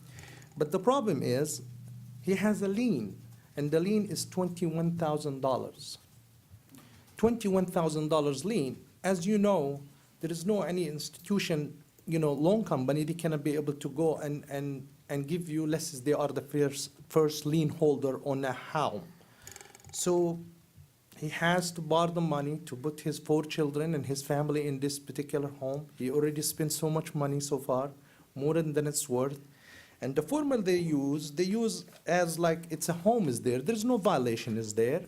But the problem is, he has a lien, and the lien is $21,000. $21,000 lien. As you know, there is no any institution, loan company, they cannot be able to go and give you less as they are the first lien holder on a home. So he has to borrow the money to put his 4 children and his family in this particular home. He already spent so much money so far, more than it's worth. And the formula they use as like it's a home is there. There's no violation is there.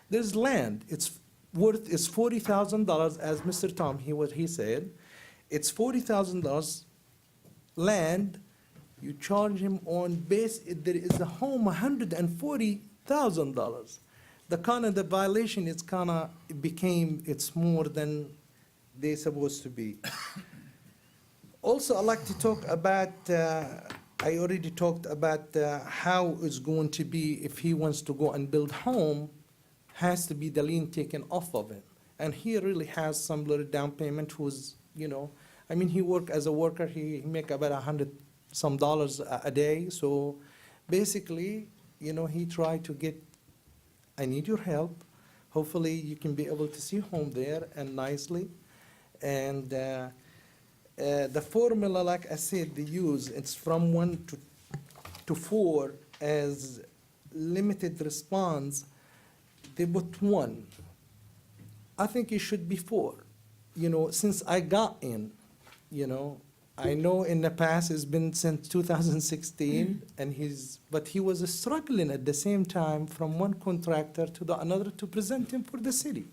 There's land. It's worth is $40,000, as Mr. Tom, he said. It's $40,000 land. You charge him on base, there is a home, $140,000. The kind of the violation, it's more than they're supposed to be. Also, I'd like to talk about, I already talked about how it's going to be if he wants to go and build home, has to be the lien taken off of him. And he really has some little down payment who's, he work as a worker, he make about $100 some a day. So basically, he tried to get, I need your help. Hopefully you can be able to see home there and nicely. And the formula, like I said, they use, it's from 1 to 4 as limited response. They put 1. I think it should be 4. Since I got in, I know in the past it's been since 2016, but he was struggling at the same time from one contractor to the another to present him for the city,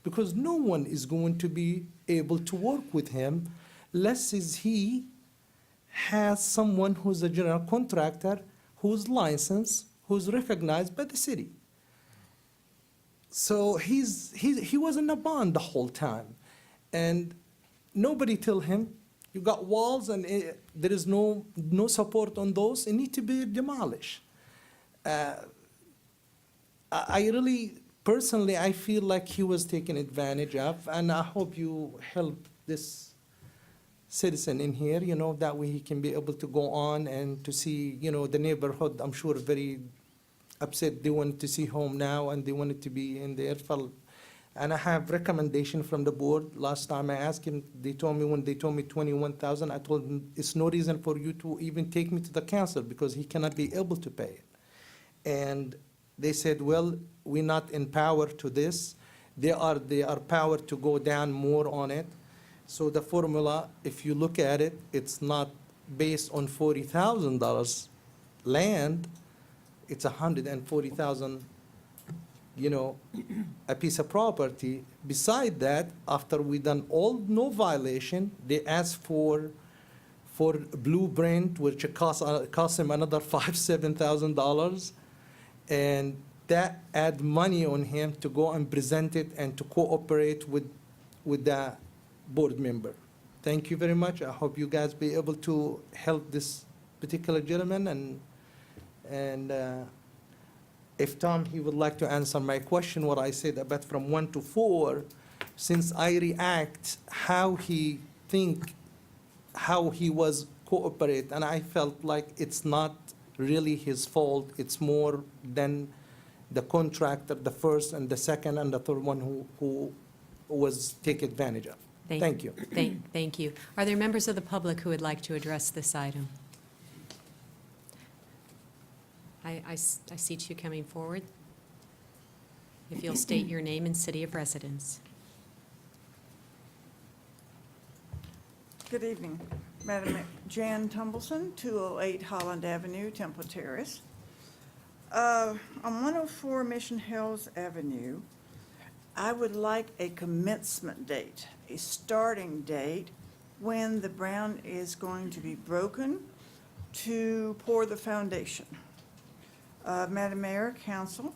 because no one is going to be able to work with him unless he has someone who's a general contractor, who's licensed, who's recognized by the city. So he was in a bond the whole time, and nobody told him, you got walls and there is no support on those, it need to be demolished. I really, personally, I feel like he was taken advantage of, and I hope you help this citizen in here, that way he can be able to go on and to see, the neighborhood, I'm sure very upset. They wanted to see home now and they wanted to be in there. And I have recommendation from the board. Last time I asked him, when they told me 21,000, I told him it's no reason for you to even take me to the council because he cannot be able to pay it. And they said, well, we're not in power to this. They are power to go down more on it. So the formula, if you look at it, it's not based on $40,000 land. It's $140,000, a piece of property. Beside that, after we done all no violation, they asked for blueprint, which cost him another $7,000, and that add money on him to go and present it and to cooperate with the board member. Thank you very much. I hope you guys be able to help this particular gentleman, and if Tom, he would like to answer my question, what I said about from 1 to 4, since I react how he was cooperate, and I felt like it's not really his fault, it's more than the contractor, the first and the second and the third one who was taken advantage of. Thank you. Thank you. Are there members of the public who would like to address this item? I see you coming forward. If you'll state your name and city of residence. Good evening, Madam Jan Tumbleson, 208 Holland Avenue, Temple Terrace. On 104 Mission Hills Avenue, I would like a commencement date, a starting date, when the ground is going to be broken to pour the foundation. Madam Mayor, Council,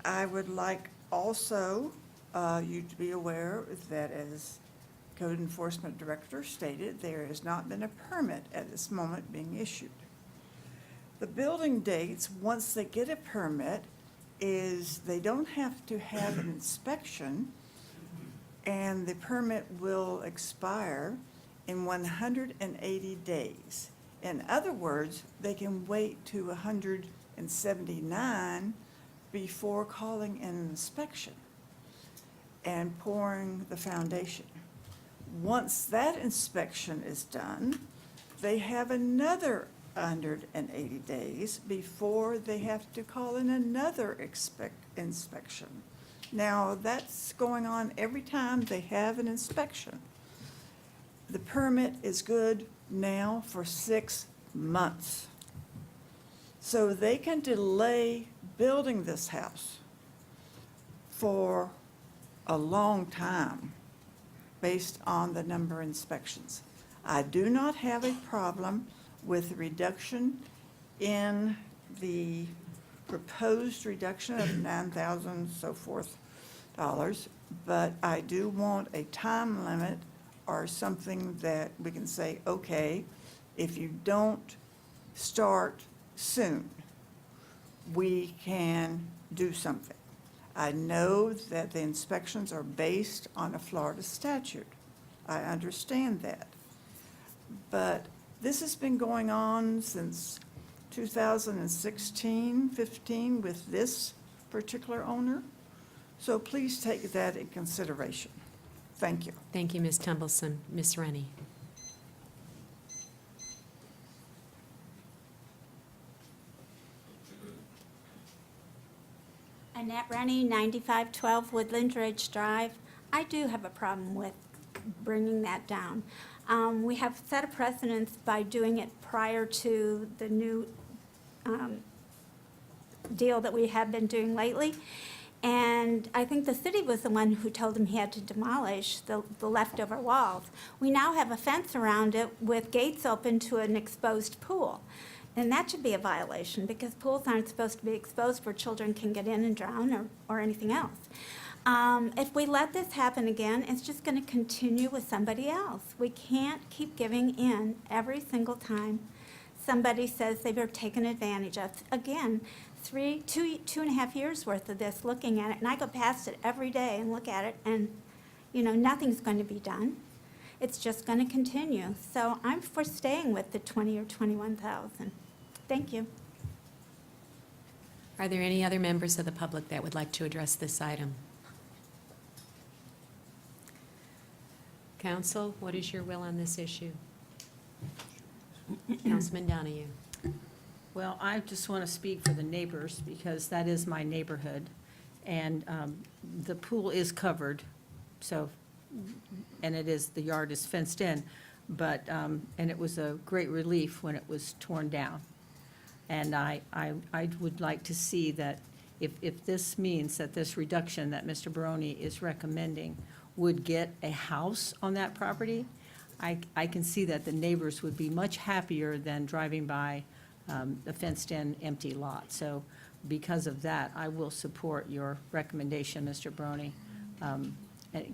I would like also you to be aware that as Code Enforcement Director stated, there has not been a permit at this moment being issued. The building dates, once they get a permit, is they don't have to have an inspection, and the permit will expire in 180 days. In other words, they can wait to 179 before calling an inspection and pouring the foundation. Once that inspection is done, they have another 180 days before they have to call in another inspection. Now, that's going on every time they have an inspection. The permit is good now for 6 months. So they can delay building this house for a long time based on the number of inspections. I do not have a problem with the reduction in the proposed reduction of $9,000, so forth, but I do want a time limit or something that we can say, okay, if you don't start soon, we can do something. I know that the inspections are based on a Florida statute. I understand that. But this has been going on since 2016, 15 with this particular owner. So please take that in consideration. Thank you. Thank you, Ms. Tumbleson. Ms. Rennie? Annette Rennie, 9512 Woodland Ridge Drive. I do have a problem with bringing that down. We have set a precedence by doing it prior to the new deal that we have been doing lately. And I think the city was the one who told him he had to demolish the leftover walls. We now have a fence around it with gates open to an exposed pool. And that should be a violation because pools aren't supposed to be exposed where children can get in and drown or anything else. If we let this happen again, it's just going to continue with somebody else. We can't keep giving in every single time somebody says they were taken advantage of. Again, two and a half years worth of this, looking at it, and I go past it every day and look at it, and nothing's going to be done. It's just going to continue. So I'm for staying with the 20 or 21,000. Thank you. Are there any other members of the public that would like to address this item? Council, what is your will on this issue? Councilman Donahue. Well, I just want to speak for the neighbors because that is my neighborhood. And the pool is covered, so, and the yard is fenced in, but, and it was a great relief when it was torn down. And I would like to see that if this means that this reduction that Mr. Barone is recommending would get a house on that property, I can see that the neighbors would be much happier than driving by a fenced-in empty lot. So because of that, I will support your recommendation, Mr. Barone.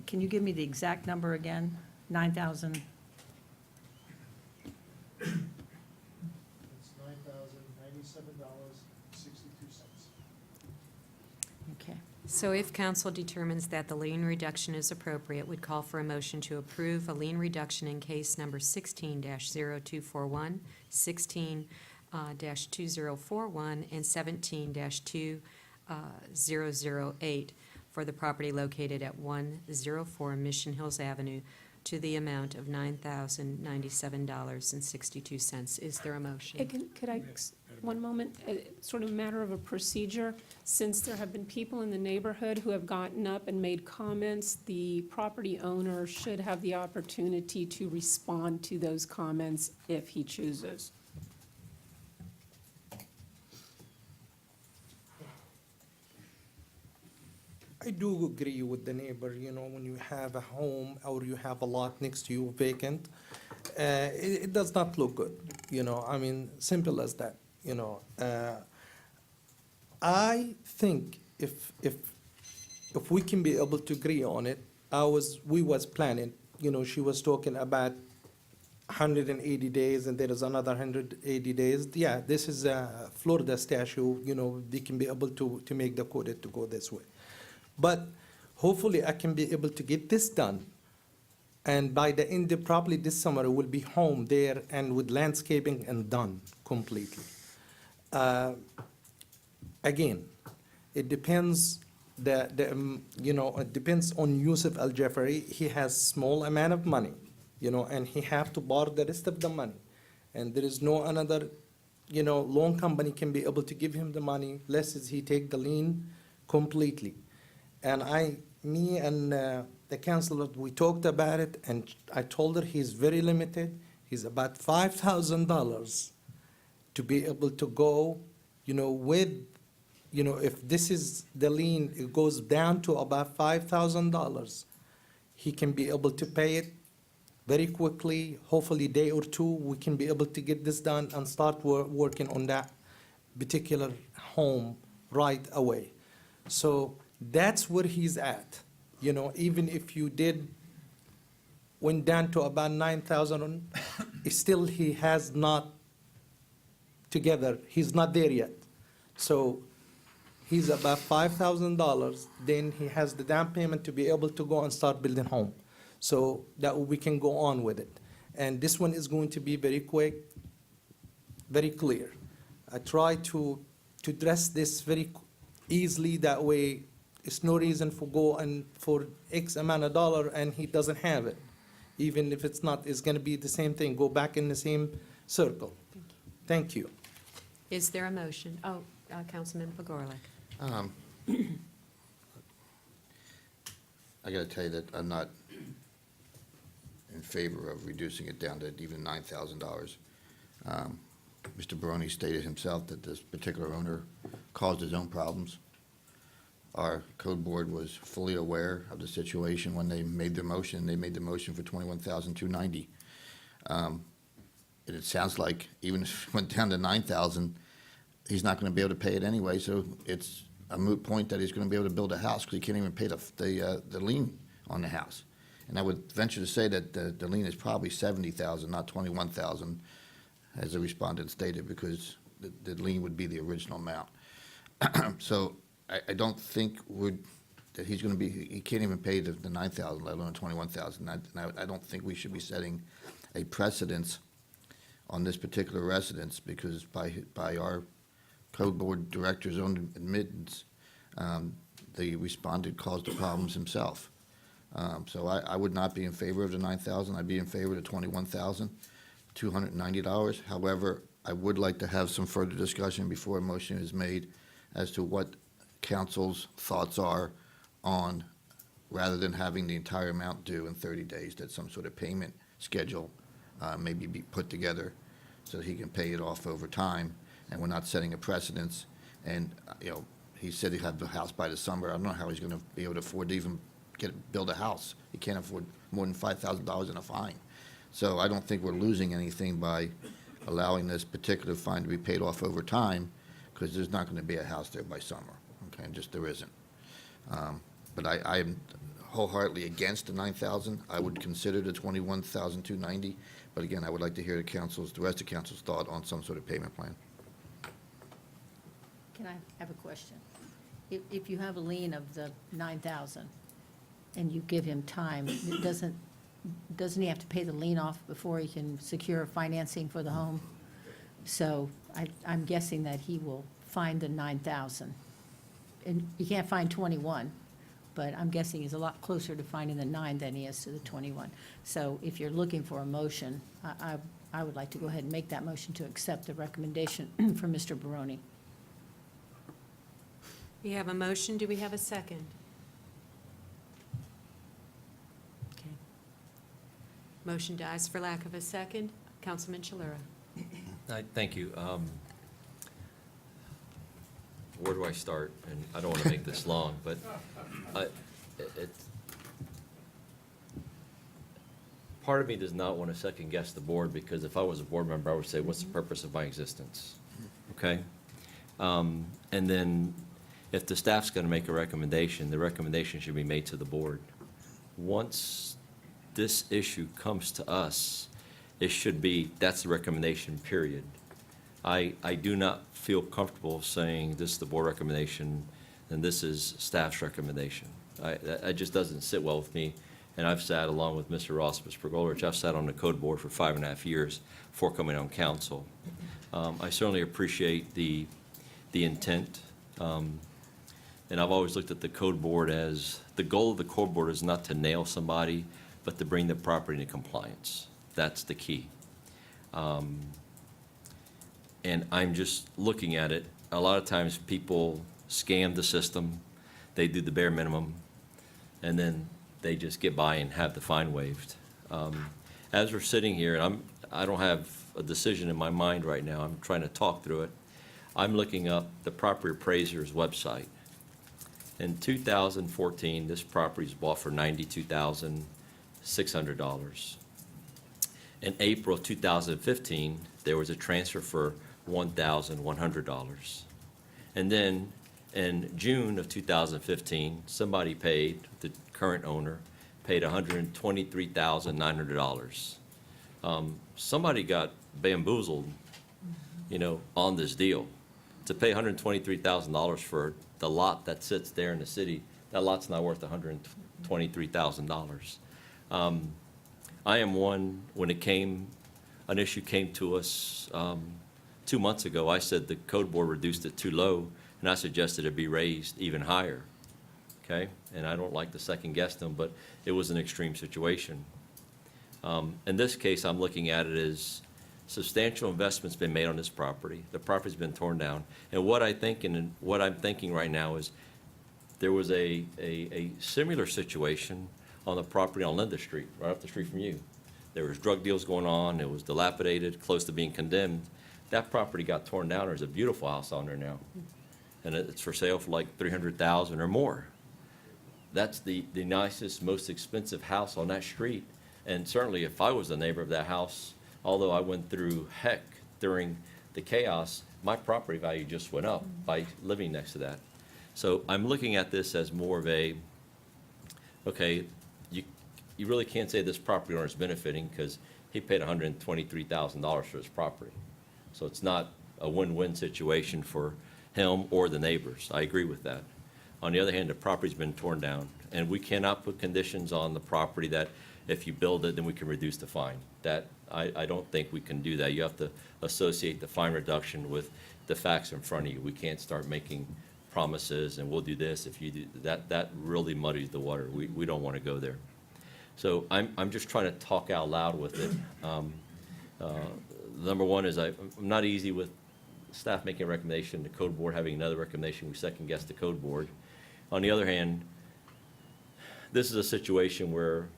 Can you give me the exact number again? 9,000? It's $9,097.62. Okay. So if council determines that the lien reduction is appropriate, would call for a motion to approve a lien reduction in case number 16-0241, 16-2041, and 17-2008 for the property located at 104 Mission Hills Avenue to the amount of $9,097.62. Is there a motion? Could I, one moment, sort of a matter of a procedure, since there have been people in the neighborhood who have gotten up and made comments, the property owner should have the opportunity to respond to those comments if he chooses. I do agree with the neighbor, when you have a home or you have a lot next to you vacant, it does not look good, simple as that, I think if if we can be able to agree on it, we was planning, she was talking about 180 days and there is another 180 days. Yeah, this is a Florida statute, they can be able to make the code to go this way. But hopefully I can be able to get this done. And by the end of probably this summer, we'll be home there and with landscaping and done completely. Again, it depends, it depends on Yusuf Al-Jafari. He has small amount of money, and he have to borrow the rest of the money. And there is no another, loan company can be able to give him the money, less is he take the lien completely. And me and the councilor, we talked about it, and I told her he's very limited. He's about $5,000 to be able to go, with, if this is the lien, it goes down to about $5,000. He can be able to pay it very quickly, hopefully day or two, we can be able to get this done and start working on that particular home right away. So that's where he's at. Even if you went down to about 9,000, still he has not together, he's not there yet. So he's about $5,000, then he has the down payment to be able to go and start building home. So that we can go on with it. And this one is going to be very quick, very clear. I try to address this very easily, that way it's no reason for go and for X amount of dollar and he doesn't have it. Even if it's not, it's gonna be the same thing, go back in the same circle. Thank you. Is there a motion? Oh, Councilman Pagorlik. I gotta tell you that I'm not in favor of reducing it down to even $9,000. Mr. Barone stated himself that this particular owner caused his own problems. Our code board was fully aware of the situation when they made their motion. They made the motion for $21,290. And it sounds like even if it went down to $9,000, he's not going to be able to pay it anyway. So it's a moot point that he's going to be able to build a house because he can't even pay the lien on the house. And I would venture to say that the lien is probably $70,000, not $21,000, as the respondent stated, because the lien would be the original amount. So I don't think that he's going to be, he can't even pay the $9,000, let alone $21,000. I don't think we should be setting a precedence on this particular residence, because by our code board director's own admittance, the respondent caused the problems himself. So I would not be in favor of the $9,000. I'd be in favor of the $21,290. However, I would like to have some further discussion before a motion is made as to what council's thoughts are on, rather than having the entire amount due in 30 days, that some sort of payment schedule maybe be put together so that he can pay it off over time, and we're not setting a precedence. And, he said he'd have the house by the summer. I don't know how he's going to be able to afford to even build a house. He can't afford more than $5,000 in a fine. So I don't think we're losing anything by allowing this particular fine to be paid off over time, because there's not going to be a house there by summer. Okay, just there isn't. But I am wholeheartedly against the $9,000. I would consider the $21,290. But again, I would like to hear the rest of council's thought on some sort of payment plan. Can I have a question? If you have a lien of the 9,000 and you give him time, doesn't he have to pay the lien off before he can secure financing for the home? So I'm guessing that he will find the 9,000. And you can't find 21, but I'm guessing he's a lot closer to finding the 9 than he is to the 21. So if you're looking for a motion, I would like to go ahead and make that motion to accept the recommendation from Mr. Barone. We have a motion. Do we have a second? Okay. Motion dies for lack of a second. Councilman Chalura. Thank you. Where do I start? And I don't want to make this long, but part of me does not want to second guess the board, because if I was a board member, I would say, what's the purpose of my existence? Okay? And then if the staff's going to make a recommendation, the recommendation should be made to the board. Once this issue comes to us, it should be, that's the recommendation, period. I do not feel comfortable saying this is the board recommendation and this is staff's recommendation. That just doesn't sit well with me. And I've sat along with Mr. Ross, Mr. Pergolovich, I've sat on the code board for 5.5 years before coming on council. I certainly appreciate the intent. And I've always looked at the code board as, the goal of the code board is not to nail somebody, but to bring the property into compliance. That's the key. And I'm just looking at it, a lot of times people scam the system, they do the bare minimum, and then they just get by and have the fine waived. As we're sitting here, and I don't have a decision in my mind right now, I'm trying to talk through it. I'm looking up the property appraiser's website. In 2014, this property was bought for $92,600. In April of 2015, there was a transfer for $1,100. And then in June of 2015, somebody paid, the current owner, paid $123,900. Somebody got bamboozled, on this deal. To pay $123,000 for the lot that sits there in the city, that lot's not worth $123,000. I am one, when an issue came to us 2 months ago, I said the code board reduced it too low, and I suggested it be raised even higher, okay? And I don't like to second guess them, but it was an extreme situation. In this case, I'm looking at it as substantial investment's been made on this property. The property's been torn down. And what I'm thinking right now is there was a similar situation on the property on Linda Street, right up the street from you. There was drug deals going on, it was dilapidated, close to being condemned. That property got torn down, there's a beautiful house on there now. And it's for sale for like $300,000 or more. That's the nicest, most expensive house on that street. And certainly if I was the neighbor of that house, although I went through heck during the chaos, my property value just went up by living next to that. So I'm looking at this as more of a, okay, you really can't say this property owner is benefiting because he paid $123,000 for his property. So it's not a win-win situation for him or the neighbors. I agree with that. On the other hand, the property's been torn down, and we cannot put conditions on the property that if you build it, then we can reduce the fine. That, I don't think we can do that. You have to associate the fine reduction with the facts in front of you. We can't start making promises and we'll do this if you do that. That really muddies the water. We don't want to go there. So I'm just trying to talk out loud with it. Number one is I'm not easy with staff making a recommendation, the code board having another recommendation, we second guess the code board. On the other hand, this is a situation where,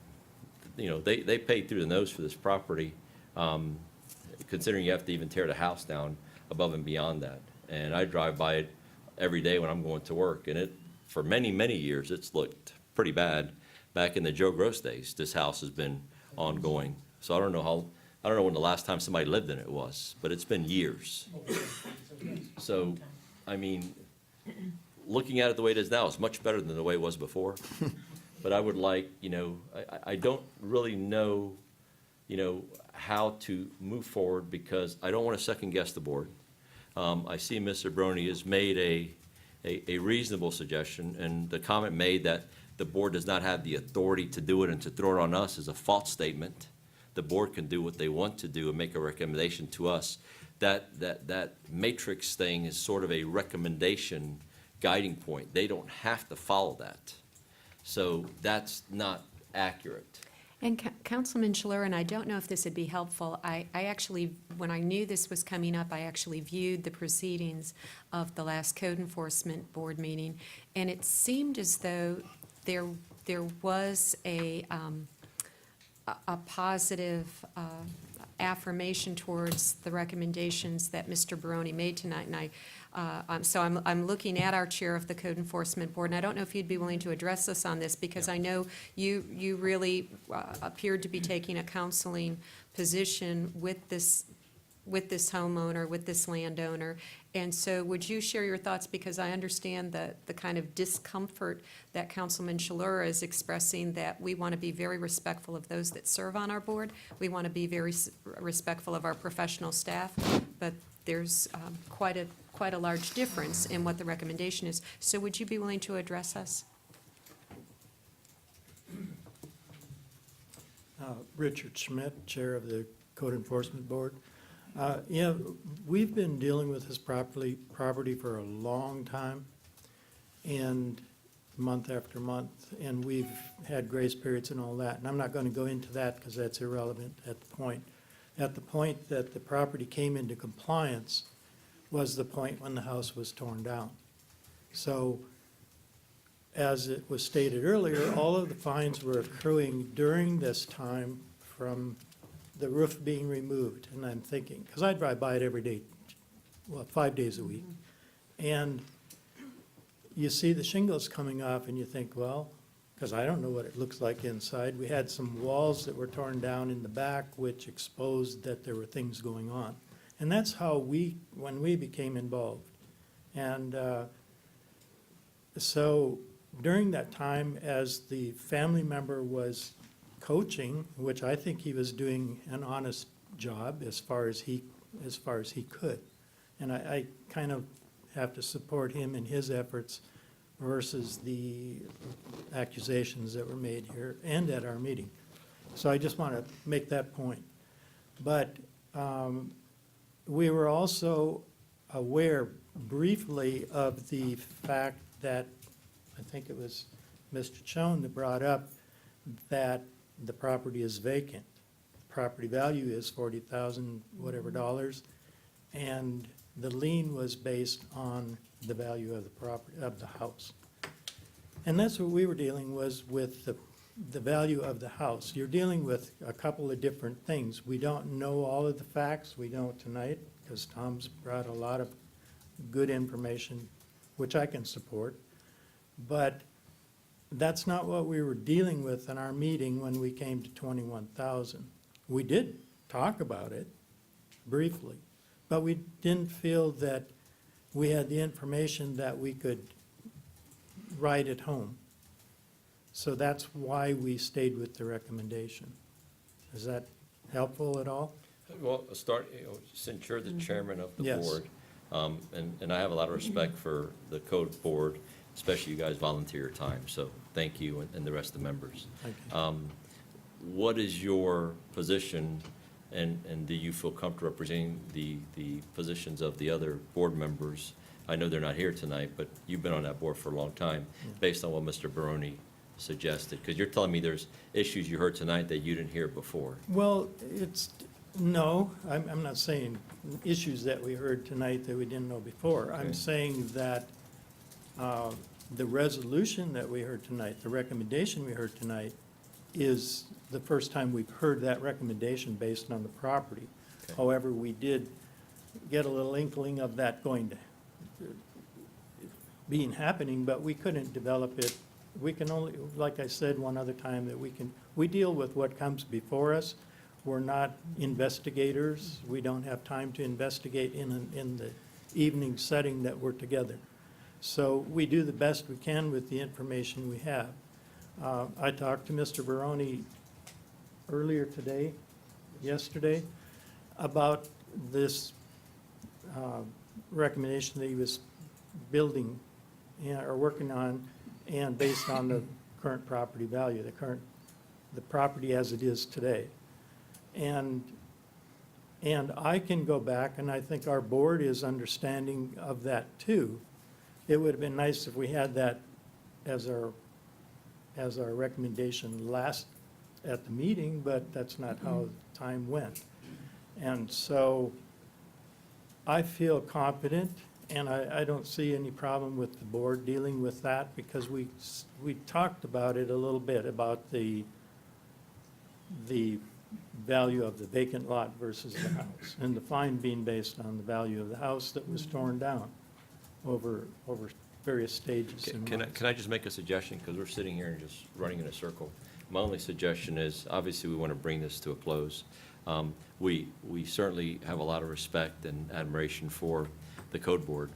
they paid through the nose for this property, considering you have to even tear the house down above and beyond that. And I drive by it every day when I'm going to work, and for many, many years, it's looked pretty bad. Back in the Joe Gross days, this house has been ongoing. So I don't know when the last time somebody lived in it was, but it's been years. So, I mean, looking at it the way it is now, it's much better than the way it was before. But I would like, I don't really know, how to move forward because I don't want to second guess the board. I see Mr. Brony has made a reasonable suggestion, and the comment made that the board does not have the authority to do it and to throw it on us is a false statement. The board can do what they want to do and make a recommendation to us. That matrix thing is sort of a recommendation guiding point. They don't have to follow that. So that's not accurate. And Councilman Schler, and I don't know if this would be helpful, I actually, when I knew this was coming up, I actually viewed the proceedings of the last Code Enforcement Board meeting, and it seemed as though there was a positive affirmation towards the recommendations that Mr. Barone made tonight, and so I'm looking at our chair of the Code Enforcement Board, and I don't know if you'd be willing to address us on this, because I know you really appeared to be taking a counseling position with this homeowner, with this landowner, And so would you share your thoughts, because I understand the kind of discomfort that Councilman Shalura is expressing, that we want to be very respectful of those that serve on our board. We want to be very respectful of our professional staff, but there's quite a large difference in what the recommendation is. So would you be willing to address us? Richard Schmidt, Chair of the Code Enforcement Board. Yeah, we've been dealing with this property for a long time, and month after month, and we've had grace periods and all that. And I'm not going to go into that because that's irrelevant at the point. At the point that the property came into compliance was the point when the house was torn down. So, as it was stated earlier, all of the fines were accruing during this time from the roof being removed. And I'm thinking, because I drive by it every day, well, 5 days a week. And you see the shingles coming off and you think, well, because I don't know what it looks like inside. We had some walls that were torn down in the back, which exposed that there were things going on. And that's how when we became involved. And so during that time, as the family member was coaching, which I think he was doing an honest job as far as he could. And I kind of have to support him in his efforts versus the accusations that were made here and at our meeting. So I just want to make that point. But we were also aware briefly of the fact that, I think it was Mr. Chown that brought up that the property is vacant. Property value is $40,000 whatever dollars, and the lien was based on the value of the property, of the house. And that's what we were dealing with the value of the house. You're dealing with a couple of different things. We don't know all of the facts. We don't tonight, because Tom's brought a lot of good information, which I can support. But that's not what we were dealing with in our meeting when we came to 21,000. We did talk about it briefly, but we didn't feel that we had the information that we could write at home. So that's why we stayed with the recommendation. Is that helpful at all? Well, since you're the chairman of the Yes. board, and I have a lot of respect for the code board, especially you guys volunteer your time, so thank you and the rest of the members. Thank you. What is your position, and do you feel comfortable representing the positions of the other board members? I know they're not here tonight, but you've been on that board for a long time, based on what Mr. Baroni suggested, because you're telling me there's issues you heard tonight that you didn't hear before. Well, no, I'm not saying issues that we heard tonight that we didn't know before. I'm Okay. saying that the resolution that we heard tonight, the recommendation we heard tonight, is the first time we've heard that recommendation based on the property. Okay. However, we did get a little inkling of that going to being happening, but we couldn't develop it. We can only, like I said one other time, that we deal with what comes before us. We're not investigators. We don't have time to investigate in the evening setting that we're together. So we do the best we can with the information we have. I talked to Mr. Baroni earlier yesterday, about this recommendation that he was building or working on, and based on the current property value, the property as it is today. And I can go back, and I think our board is understanding of that too. It would have been nice if we had that as our recommendation last at the meeting, but that's not how time went. And so I feel confident, and I don't see any problem with the board dealing with that, because we talked about it a little bit, about the value of the vacant lot versus the house, and the fine being based on the value of the house that was torn down over various stages. and Can months. I just make a suggestion, because we're sitting here and just running in a circle? My only suggestion is, obviously, we want to bring this to a close. We certainly have a lot of respect and admiration for the code board.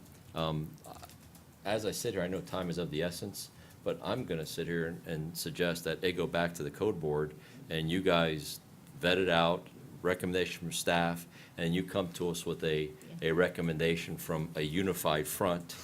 As I sit here, I know time is of the essence, but I'm going to sit here and suggest that it go back to the code board and you guys vet it out, recommendation from staff, and you come to us with a recommendation from a unified front.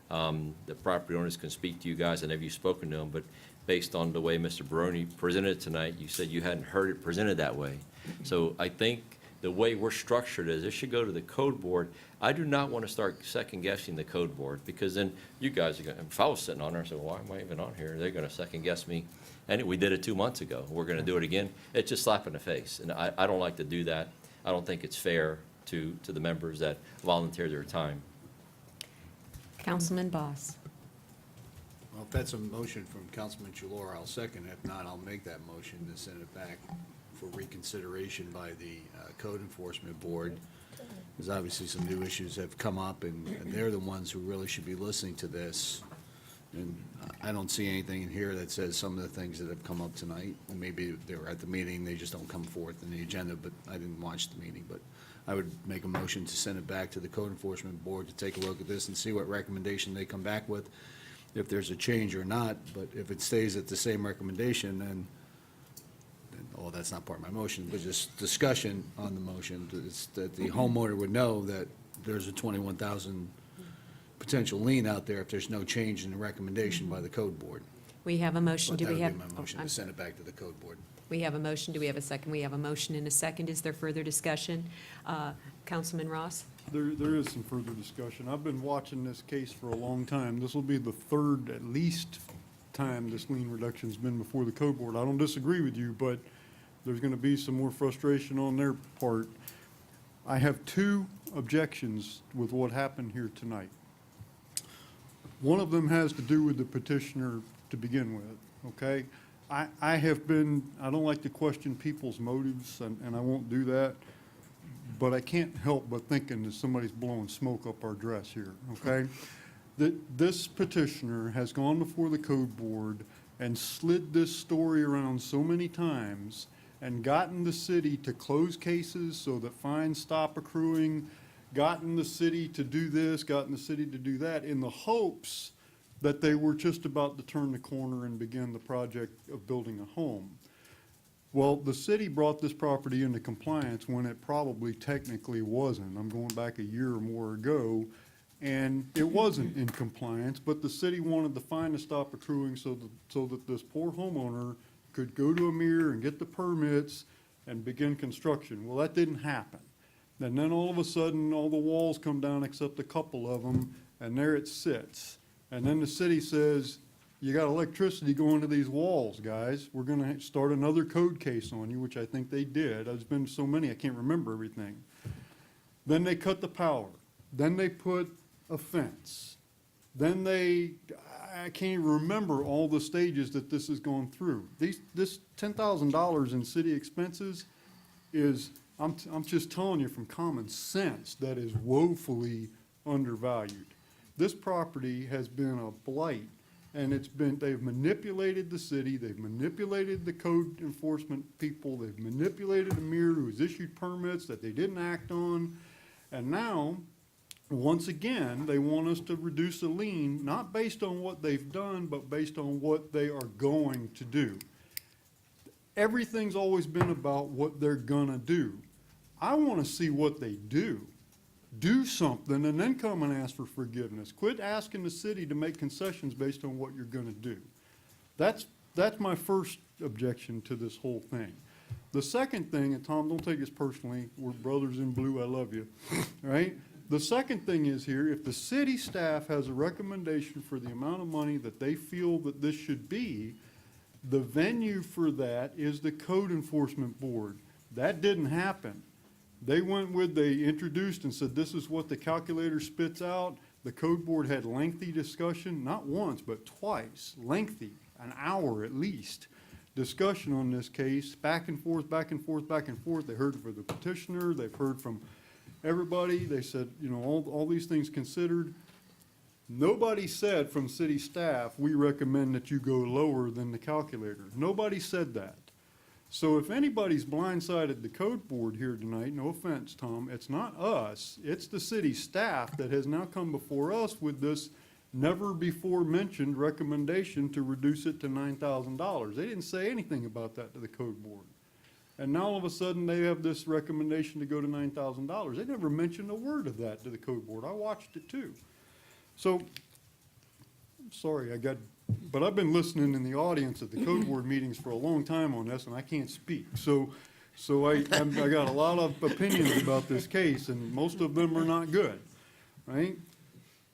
The property owners can speak to you guys, and have you spoken to them, but based on the way Mr. Barone presented it tonight, you said you hadn't heard it presented that way. So I think the way we're structured is it should go to the code board. I do not want to start second guessing the code board, because then you guys are going, if I was sitting on there, I said, why am I even on here? They're going to second guess me. And we did it 2 months ago. We're going to do it again. It's just slap in the face. And I don't like to do that. I don't think it's fair to the members that volunteer their time. Councilman Boss. Well, if that's a motion from Councilman Chulora, I'll second it. If not, I'll make that motion to send it back for reconsideration by the Code Enforcement Board. Because obviously some new issues have come up, and they're the ones who really should be listening to this. And I don't see anything in here that says some of the things that have come up tonight. And maybe they were at the meeting, they just don't come forth in the agenda, but I didn't watch the meeting. But I would make a motion to send it back to the Code Enforcement Board to take a look at this and see what recommendation they come back with, if there's a change or not. But if it stays at the same recommendation, then oh, that's not part of my motion, but just discussion on the motion, that the homeowner would know that there's a 21,000 potential lien out there if there's no change in the recommendation by the code board. We have a motion. But Do that we would have? be my motion, I'm to send it back to the code board. We have a motion. Do we have a second? We have a motion and a second. Is there further discussion? Councilman Ross? There is some further discussion. I've been watching this case for a long time. This will be the third, at least, time this lien reduction's been before the code board. I don't disagree with you, but there's gonna be some more frustration on their part. I have two objections with what happened here tonight. One of them has to do with the petitioner to begin with, okay? I don't like to question people's motives, and I won't do that, but I can't help but thinking that somebody's blowing smoke up our dress here, okay? This petitioner has gone before the code board and slid this story around so many times and gotten the city to close cases so that fines stop accruing, gotten the city to do this, gotten the city to do that, in the hopes that they were just about to turn the corner and begin the project of building a home. Well, the city brought this property into compliance when it probably technically wasn't. I'm going back a year or more ago, and it wasn't in compliance, but the city wanted the fine to stop accruing so that this poor homeowner could go to a mirror and get the permits and begin construction. Well, that didn't happen. And then all of a sudden, all the walls come down except a couple of them, and there it sits. And then the city says, you got electricity going to these walls, guys. We're gonna start another code case on you, which I think they did. There's been so many, I can't remember everything. Then they cut the power. Then they put a fence. Then I can't even remember all the stages that this has gone through. This $10,000 in city expenses is, I'm just telling you from common sense, that is woefully undervalued. This property has been a blight, and they've manipulated the city, they've manipulated the code enforcement people, they've manipulated the mayor who has issued permits that they didn't act on, and now, once again, they want us to reduce the lien, not based on what they've done, but based on what they are going to do. Everything's always been about what they're gonna do. I wanna see what they do. Do something and then come and ask for forgiveness. Quit asking the city to make concessions based on what you're gonna do. That's my first objection to this whole thing. The second thing, and Tom, don't take this personally, we're brothers in blue, I love you, right? The second thing is here, if the city staff has a recommendation for the amount of money that they feel that this should be, the venue for that is the Code Enforcement Board. That didn't happen. They introduced and said, this is what the calculator spits out. The code board had lengthy discussion, not once, but twice, lengthy, an hour at least, discussion on this case, back and forth, back and forth, back and forth. They heard from the petitioner, they've heard from everybody. They said, all these things considered. Nobody said from city staff, we recommend that you go lower than the calculator. Nobody said that. So if anybody's blindsided the code board here tonight, no offense, Tom, it's not us, it's the city staff that has now come before us with this never-before-mentioned recommendation to reduce it to $9,000. They didn't say anything about that to the code board. And now all of a sudden, they have this recommendation to go to $9,000. They never mentioned a word of that to the code board. I watched it too. So, I'm sorry, but I've been listening in the audience at the code board meetings for a long time on this, and I can't speak. So I got a lot of opinions about this case, and most of them are not good, right?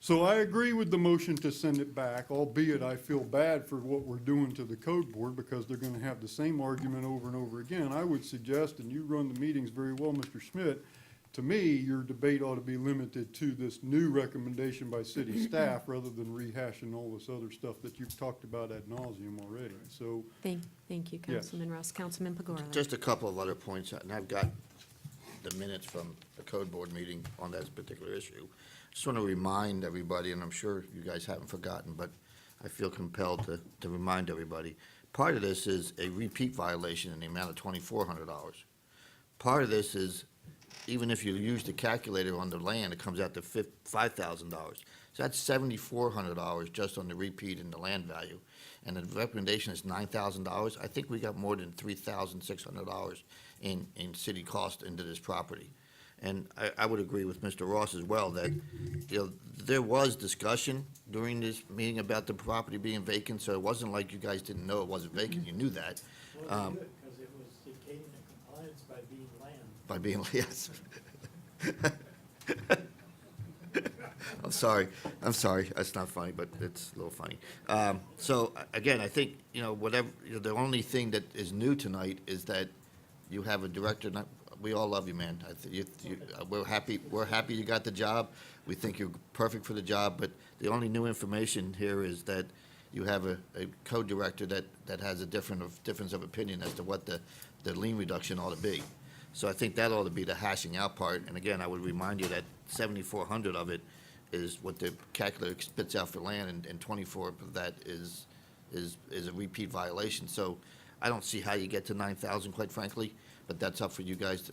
So I agree with the motion to send it back, albeit I feel bad for what we're doing to the code board because they're gonna have the same argument over and over again. I would suggest, and you run the meetings very well, Mr. Schmidt, to me, your debate ought to be limited to this new recommendation by city staff rather than rehashing all this other stuff that you've talked about ad nauseum already. So, Thank you, Yes. Councilman Ross. Councilman Pagorlin. Just a couple of other points, and I've got the minutes from the code board meeting on that particular issue. Just want to remind everybody, and I'm sure you guys haven't forgotten, but I feel compelled to remind everybody. Part of this is a repeat violation in the amount of $2,400. Part of this is, even if you use the calculator on the land, it comes out to $5,000. So that's $7,400 just on the repeat and the land value. And the recommendation is $9,000. I think we got more than $3,600 in city cost into this property. And I would agree with Mr. Ross as well that, you know, there was discussion during this meeting about the property being vacant, so it wasn't like you guys didn't know it wasn't vacant, you knew that. Well, good, because it came into compliance by being land. By being, yes. I'm sorry, that's not funny, but it's a little funny. So, again, I think, you know, the only thing that is new tonight is that you have a director, we all love you, man. We're happy you got the job. We think you're perfect for the job, but the only new information here is that you have a code director that has a difference of opinion as to what the lien reduction ought to be. So I think that ought to be the hashing out part. And again, I would remind you that 7,400 of it is what the calculator spits out for land, and 24 of that is a repeat violation. So I don't see how you get to 9,000, quite frankly, but that's up for you guys.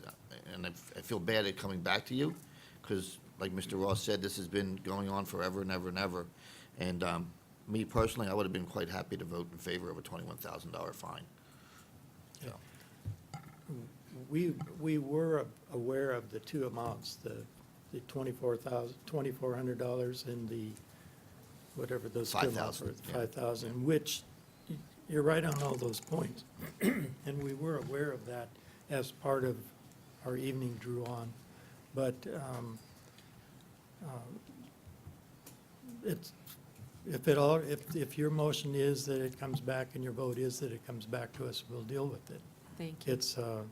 And I feel bad at coming back to you, because like Mr. Ross said, this has been going on forever and ever and ever. And me personally, I would have been quite happy to vote in favor of a $21,000 fine. So. We were aware of the two amounts, the $2,400 and the, whatever those two amounts were, $5,000, which, you're right on all those points. And we were aware of that as part of our evening drew on. But if your motion is that it comes back and your vote is that it comes back to us, we'll deal with it. Thank you. It's a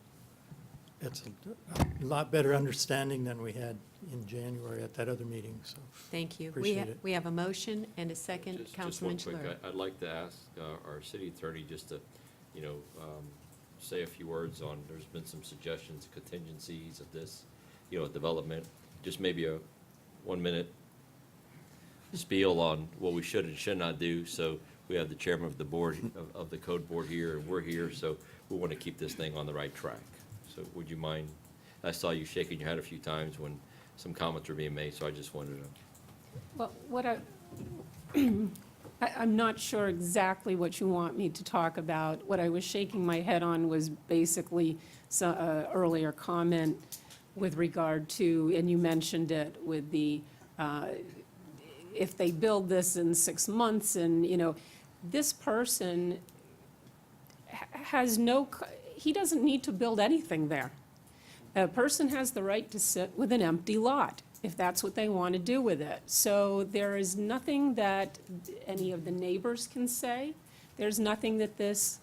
lot better understanding than we had in January at that other meeting, so. Thank you. Appreciate it. We have a motion and a second. Just Councilman one quick, Chler. I'd like to ask our city attorney just to, you know, say a few words on, there's been some suggestions, contingencies of this, you know, development, just maybe a 1-minute spiel on what we should and should not do. So we have the chairman of the board, of the code board here, and we're here, so we want to keep this thing on the right track. So would you mind, I saw you shaking your head a few times when some comments were being made, so I just wanted to. Well, I'm not sure exactly what you want me to talk about. What I was shaking my head on was basically some earlier comment with regard to, and you mentioned it, with the, if they build this in 6 months, and, you know, this person has he doesn't need to build anything there. A person has the right to sit with an empty lot, if that's what they want to do with it. So there is nothing that any of the neighbors can say. There's nothing that this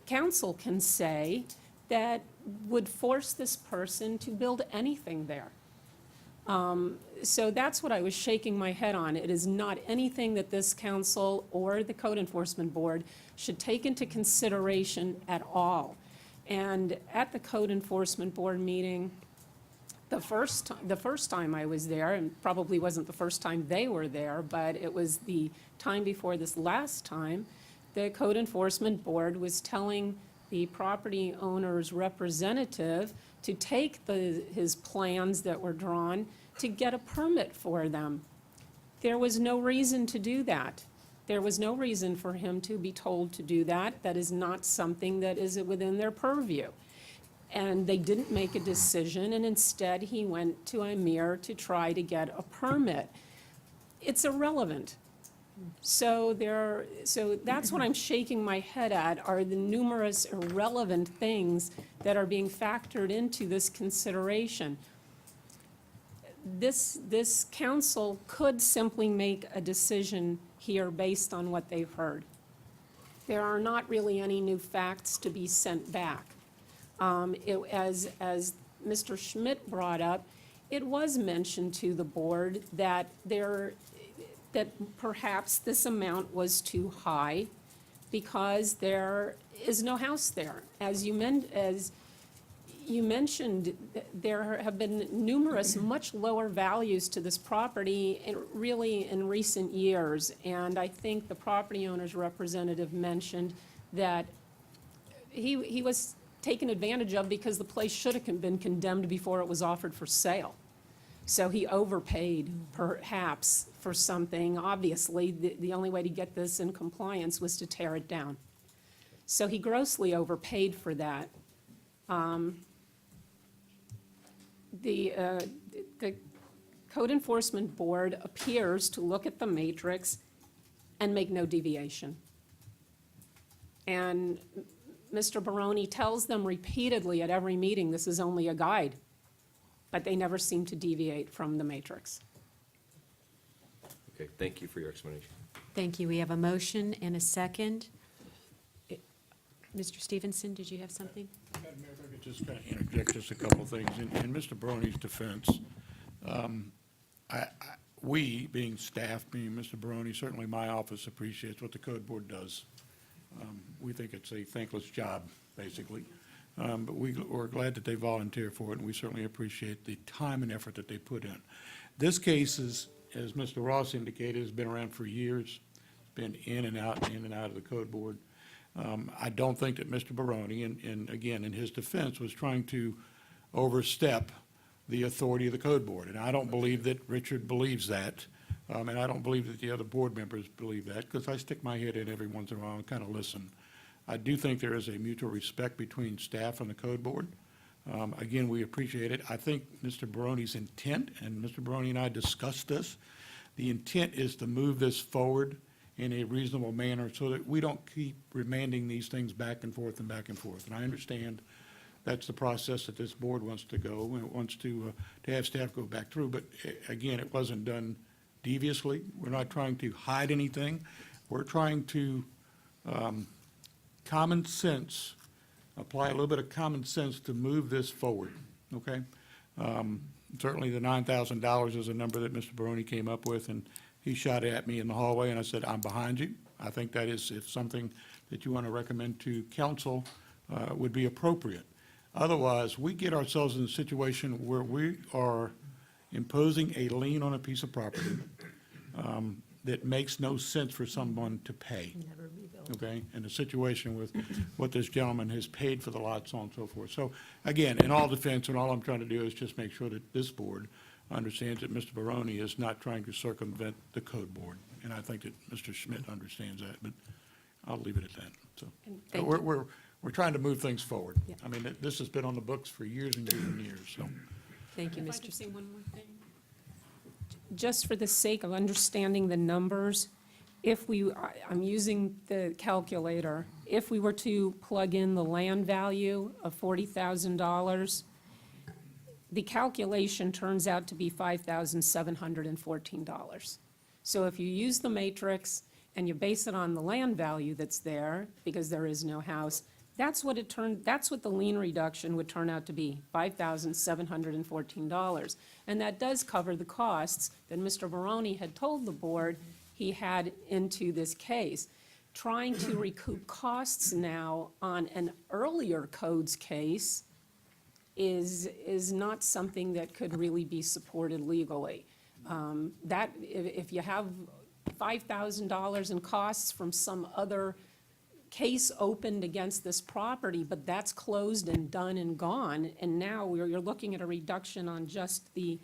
council can say that would force this person to build anything there. So that's what I was shaking my head on. It is not anything that this council or the Code Enforcement Board should take into consideration at all. And at the Code Enforcement Board meeting, the first time I was there, and probably wasn't the first time they were there, but it was the time before this last time, the Code Enforcement Board was telling the property owner's representative to take his plans that were drawn to get a permit for them. There was no reason to do that. There was no reason for him to be told to do that. That is not something that is within their purview. And they didn't make a decision, and instead he went to Amir to try to get a permit. It's irrelevant. So that's what I'm shaking my head at, are the numerous irrelevant things that are being factored into this consideration. This council could simply make a decision here based on what they've heard. There are not really any new facts to be sent back. As Mr. Schmidt brought up, it was mentioned to the board that perhaps this amount was too high because there is no house there. As you mentioned, there have been numerous much lower values to this property really in recent years. And I think the property owner's representative mentioned that he was taken advantage of because the place should have been condemned before it was offered for sale. So he overpaid perhaps for something. Obviously, the only way to get this in compliance was to tear it down. So he grossly overpaid for that. The Code Enforcement Board appears to look at the matrix and make no deviation. And Mr. Baroni tells them repeatedly at every meeting, this is only a guide, but they never seem to deviate from the matrix. Okay, thank you for your explanation. Thank you. We have a motion and a second. Mr. Stevenson, did you have something? Madam Mayor, if I could just kind of interject just a couple of things. In Mr. Baroni's defense, we, being staff, being Mr. Baroni, certainly my office appreciates what the code board does. We think it's a thankless job, basically. But we're glad that they volunteer for it, and we certainly appreciate the time and effort that they put in. This case is, as Mr. Ross indicated, has been around for years. It's been in and out of the code board. I don't think that Mr. Baroni, and again, in his defense, was trying to overstep the authority of the code board. And I don't believe that Richard believes that. And I don't believe that the other board members believe that, because I stick my head in every once in a while and kind of listen. I do think there is a mutual respect between staff and the code board. Again, we appreciate it. I think Mr. Baroni's intent, and Mr. Baroni and I discussed this, the intent is to move this forward in a reasonable manner so that we don't keep remanding these things back and forth and back and forth. And I understand that's the process that this board wants to go, and it wants to have staff go back through. But again, it wasn't done deviously. We're not trying to hide anything. We're trying to common sense, apply a little bit of common sense to move this forward, okay? Certainly the $9,000 is a number that Mr. Baroni came up with, and he shot at me in the hallway, and I said, I'm behind you. I think that is, if something that you want to recommend to council would be appropriate. Otherwise, we get ourselves in a situation where we are imposing a lien on a piece of property that makes no sense for someone to pay. Okay, in a situation with what this gentleman has paid for the lot, so on and so forth. So again, in all defense, and all I'm trying to do is just make sure that this board understands that Mr. Baroni is not trying to circumvent the code board. And I think that Mr. Schmidt understands that, but I'll leave it at that. So Thank we're trying to move things forward. Yeah. I mean, this has been on the books for years and years and years, so. Thank you, If I Mr. could say one more thing. Just for the sake of understanding the numbers, I'm using the calculator, if we were to plug in the land value of $40,000, the calculation turns out to be $5,714. So if you use the matrix and you base it on the land value that's there, because there is no house, that's what the lien reduction would turn out to be, $5,714. And that does cover the costs that Mr. Baroni had told the board he had into this case. Trying to recoup costs now on an earlier codes case is not something that could really be supported legally. If you have $5,000 in costs from some other case opened against this property, but that's closed and done and gone. And now you're looking at a reduction on just the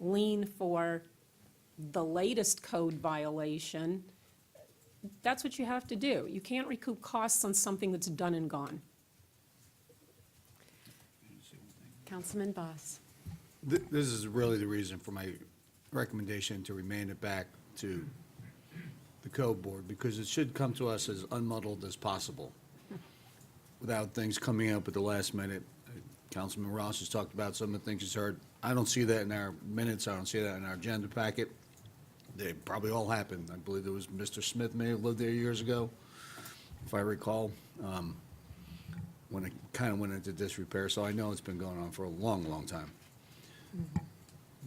lien for the latest code violation. That's what you have to do. You can't recoup costs on something that's done and gone. Councilman Boss. This is really the reason for my recommendation to remand it back to the code board, because it should come to us as unmuddled as possible, without things coming up at the last minute. Councilman Ross has talked about some of the things he's heard. I don't see that in our minutes, I don't see that in our agenda packet. They probably all happened. I believe there was Mr. Smith may have lived there years ago, if I recall, when it kind of went into disrepair, so I know it's been going on for a long, long time.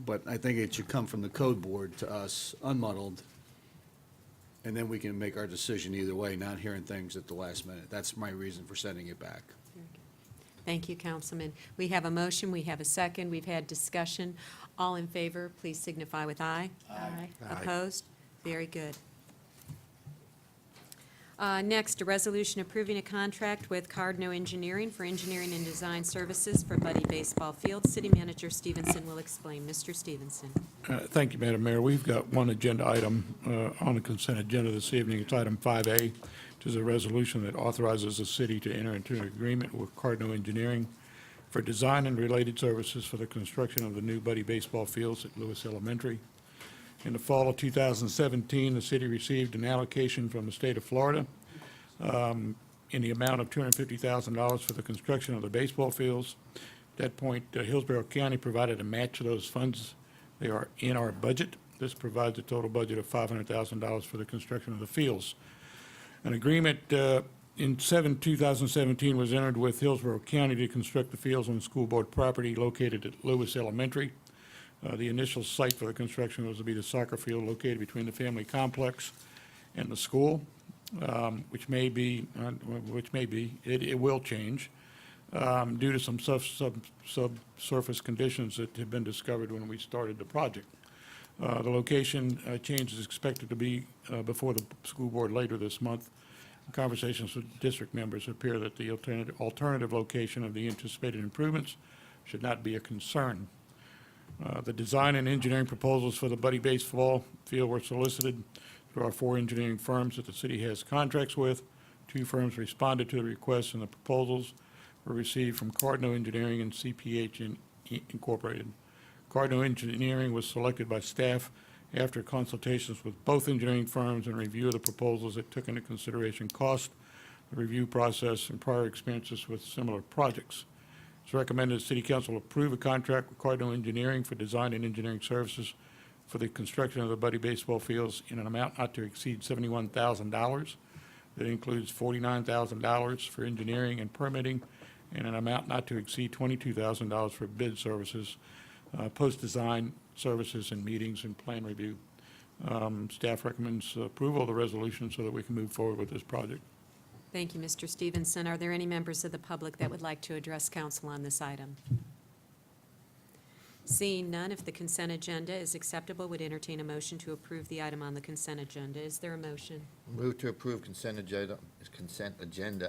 But I think it should come from the code board to us, unmuddled, and then we can make our decision either way, not hearing things at the last minute. That's my reason for sending it back. Thank you, Councilman. We have a motion, we have a second, we've had discussion. All in favor, please signify with aye. Aye. Opposed? Very good. Next, a resolution approving a contract with Cardno Engineering for engineering and design services for Buddy Baseball Field. City Manager Stevenson will explain. Mr. Stevenson. Thank you, Madam Mayor. We've got one agenda item on the consent agenda this evening. It's item 5A, which is a resolution that authorizes the city to enter into an agreement with Cardno Engineering for design and related services for the construction of the new Buddy Baseball fields at Lewis Elementary. In the fall of 2017, the city received an allocation from the state of Florida in the amount of $250,000 for the construction of the baseball fields. At that point, Hillsborough County provided a match of those funds. They are in our budget. This provides a total budget of $500,000 for the construction of the fields. An agreement in 2017 was entered with Hillsborough County to construct the fields on school board property located at Lewis Elementary. The initial site for the construction was to be the soccer field located between the family complex and the school, which may be, it will change due to some subsurface conditions that have been discovered when we started the project. The location change is expected to be before the school board later this month. Conversations with district members appear that the alternative location of the anticipated improvements should not be a concern. The design and engineering proposals for the Buddy Baseball field were solicited through our 4 engineering firms that the city has contracts with. 2 firms responded to the requests, and the proposals were received from Cardno Engineering and CPH Incorporated. Cardno Engineering was selected by staff after consultations with both engineering firms and review of the proposals that took into consideration cost, the review process, and prior experiences with similar projects. It's recommended the City Council approve a contract with Cardno Engineering for design and engineering services for the construction of the Buddy Baseball fields in an amount not to exceed $71,000. That includes $49,000 for engineering and permitting, and an amount not to exceed $22,000 for bid services, post-design services and meetings and plan review. Staff recommends approval of the resolution so that we can move forward with this project. Thank you, Mr. Stevenson. Are there any members of the public that would like to address council on this item? Seeing none, if the consent agenda is acceptable, would entertain a motion to approve the item on the consent agenda. Is there a motion? Move to approve consent agenda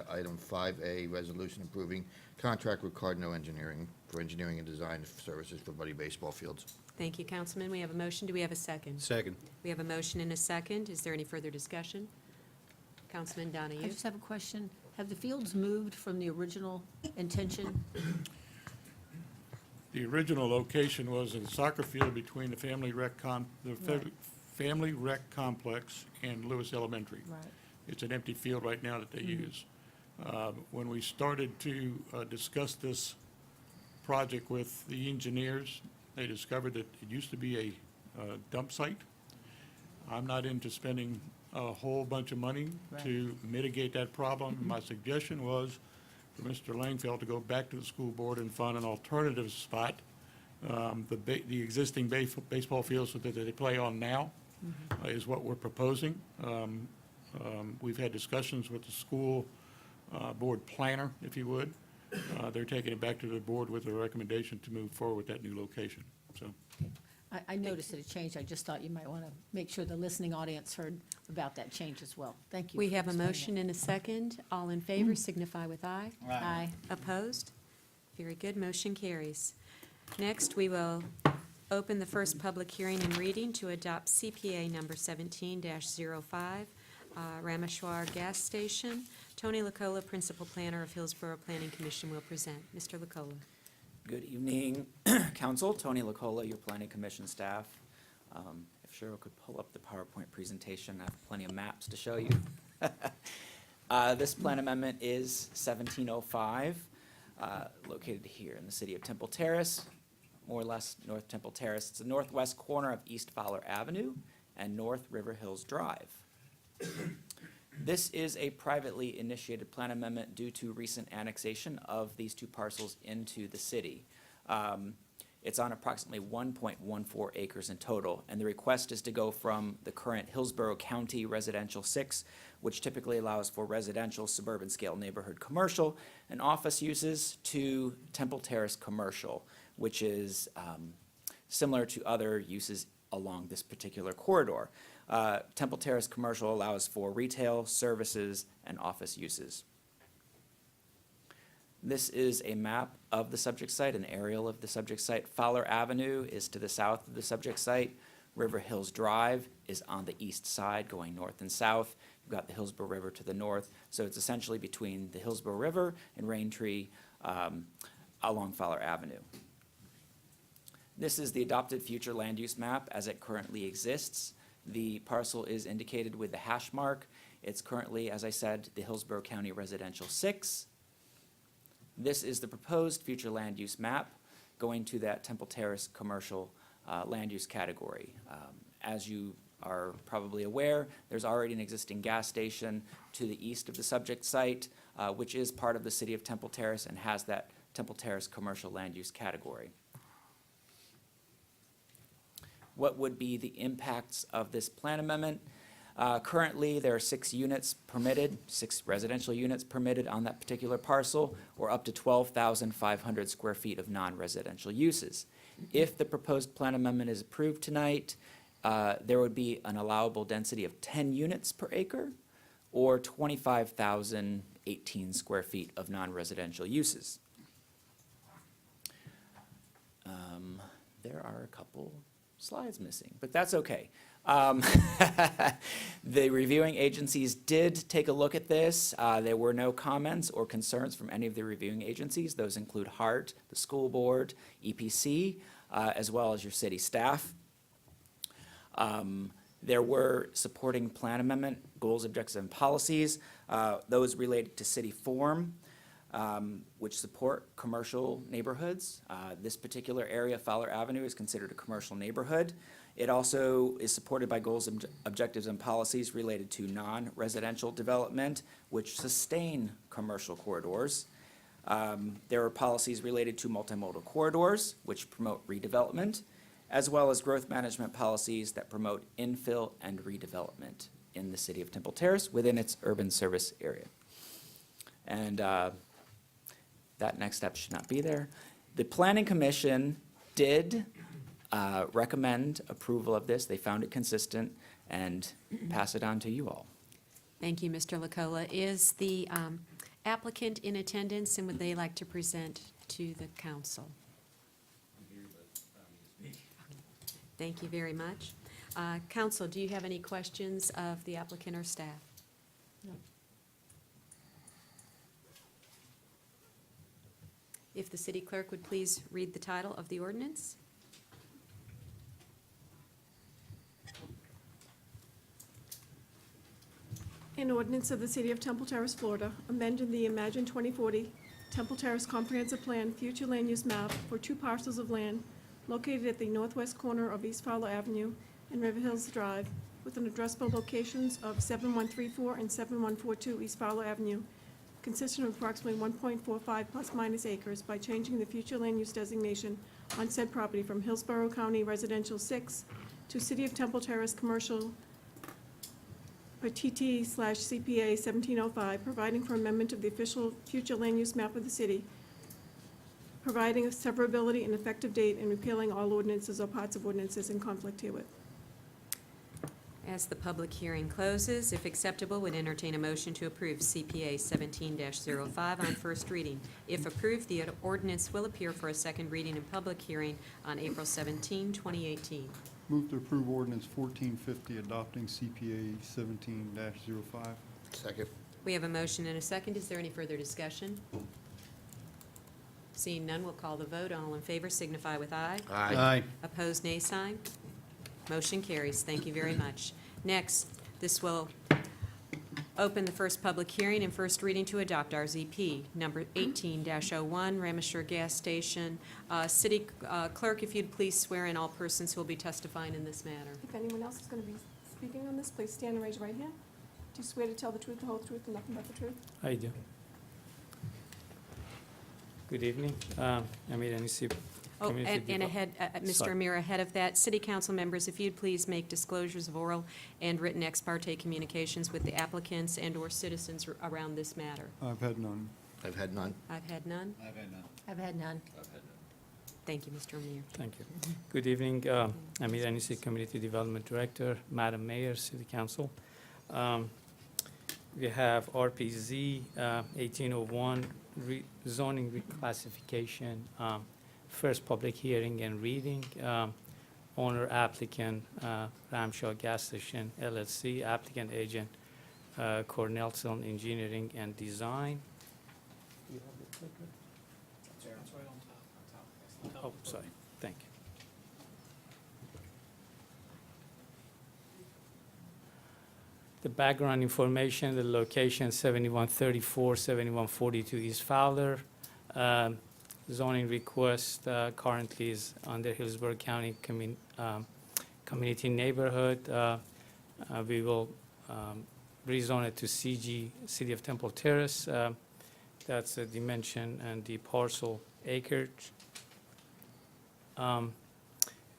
item 5A, resolution approving contract with Cardno Engineering for engineering and design services for Buddy Baseball fields. Thank you, Councilman. We have a motion. Do we have a second? Second. We have a motion and a second. Is there any further discussion? Councilman I Donahue? just have a question. Have the fields moved from the original intention? The original location was a soccer field between the Family Rec Complex and Lewis Elementary. Right. It's an empty field right now that they use. When we started to discuss this project with the engineers, they discovered that it used to be a dump site. I'm not into spending a whole bunch of money to mitigate that problem. My suggestion was for Mr. Langfeld to go back to the school board and find an alternative spot. The existing baseball fields that they play on now is what we're proposing. We've had discussions with the school board planner, if you would. They're taking it back to the board with a recommendation to move forward with that new location, so. I noticed that it changed. I just thought you might want to make sure the listening audience heard about that change as well. Thank you. We for have a explaining motion and a second. All in favor signify with aye. that. Aye. Opposed? Very good, motion carries. Next, we will open the first public hearing and reading to adopt CPA number 17-05, Rameshwar Gas Station. Tony Lacola, Principal Planner of Hillsborough Planning Commission, will present. Mr. Lacola. Good evening, Council. Tony Lacola, your Planning Commission staff. If Cheryl could pull up the PowerPoint presentation, I have plenty of maps to show you. This plan amendment is 1705, located here in the city of Temple Terrace, more or less North Temple Terrace. It's the northwest corner of East Fowler Avenue and North River Hills Drive. This is a privately initiated plan amendment due to recent annexation of these two parcels into the city. It's on approximately 1.14 acres in total, and the request is to go from the current Hillsborough County Residential 6, which typically allows for residential, suburban scale neighborhood commercial and office uses, to Temple Terrace Commercial, which is similar to other uses along this particular corridor. Temple Terrace Commercial allows for retail, services, and office uses. This is a map of the subject site, an aerial of the subject site. Fowler Avenue is to the south of the subject site. River Hills Drive is on the east side, going north and south. You've got the Hillsborough River to the north. So it's essentially between the Hillsborough River and Raintree along Fowler Avenue. This is the adopted future land use map as it currently exists. The parcel is indicated with the hash mark. It's currently, as I said, the Hillsborough County Residential 6. This is the proposed future land use map going to that Temple Terrace commercial land use category. As you are probably aware, there's already an existing gas station to the east of the subject site, which is part of the city of Temple Terrace and has that Temple Terrace commercial land use category. What would be the impacts of this plan amendment? Currently, there are 6 units permitted, 6 residential units permitted on that particular parcel, or up to 12,500 square feet of non-residential uses. If the proposed plan amendment is approved tonight, there would be an allowable density of 10 units per acre, or 25,018 square feet of non-residential uses. There are a couple slides missing, but that's okay. The reviewing agencies did take a look at this. There were no comments or concerns from any of the reviewing agencies. Those include HART, the school board, EPC, as well as your city staff. There were supporting plan amendment goals, objectives, and policies. Those related to city form, which support commercial neighborhoods. This particular area, Fowler Avenue, is considered a commercial neighborhood. It also is supported by goals, objectives, and policies related to non-residential development, which sustain commercial corridors. There are policies related to multimodal corridors, which promote redevelopment, as well as growth management policies that promote infill and redevelopment in the city of Temple Terrace within its urban service area. And that next step should not be there. The Planning Commission did recommend approval of this. They found it consistent and pass it on to you all. Thank you, Mr. Lacola. Is the applicant in attendance, and would they like to present to the council? Thank you very much. Council, do you have any questions of the applicant or staff? No. If the city clerk would please read the title of the ordinance. An ordinance of the City of Temple Terrace, Florida, amending the Imagine 2040 Temple Terrace Comprehensive Plan Future Land Use Map for 2 parcels of land located at the northwest corner of East Fowler Avenue and River Hills Drive, with an addressable locations of 7134 and 7142 East Fowler Avenue, consisting of approximately 1.45 plus minus acres, by changing the future land use designation on said property from Hillsborough County Residential 6 to City of Temple Terrace Commercial, or TT/CPA 1705, providing for amendment of the official future land use map of the city, providing a severability and effective date, and repealing all ordinances or parts of ordinances in conflict herewith. As the public hearing closes, if acceptable, would entertain a motion to approve CPA 17-05 on first reading. If approved, the ordinance will appear for a second reading and public hearing on April 17, 2018. Move to approve ordinance 1450, adopting CPA 17-05. Second. We have a motion and a second. Is there any further discussion? Seeing none, we'll call the vote. All in favor signify with aye. Aye. Opposed, nay sign. Motion carries. Thank you very much. Next, this will open the first public hearing and first reading to adopt RZP number 18-01, Rameshore Gas Station. City Clerk, if you'd please swear in all persons who will be testifying in this matter. If anyone else is going to be speaking on this, please stand and raise your right hand. Do you swear to tell the truth, the whole truth, and nothing but the truth? I do. Good evening. Amir Anisi. Oh, Community and Devel- ahead, Mr. Sorry. Amir, ahead of that, city council members, if you'd please make disclosures of oral and written ex parte communications with the applicants and/or citizens around this matter. I've had none. I've had none. I've had none. I've had none. Thank you, Mr. Amir. Thank you. Good evening. Amir Anisi, Community Development Director, Madam Mayor, City Council. We have RPZ 1801, zoning reclassification, first public hearing and reading. Owner applicant, Ramshaw Gas Station LLC, applicant agent, Cornelson Engineering and Design. Oh, sorry, thank you. The background information, the location 7134, 7142 East Fowler. Zoning request currently is under Hillsborough County Community Neighborhood. We will rezone it to CG, City of Temple Terrace. That's the dimension and the parcel acreage.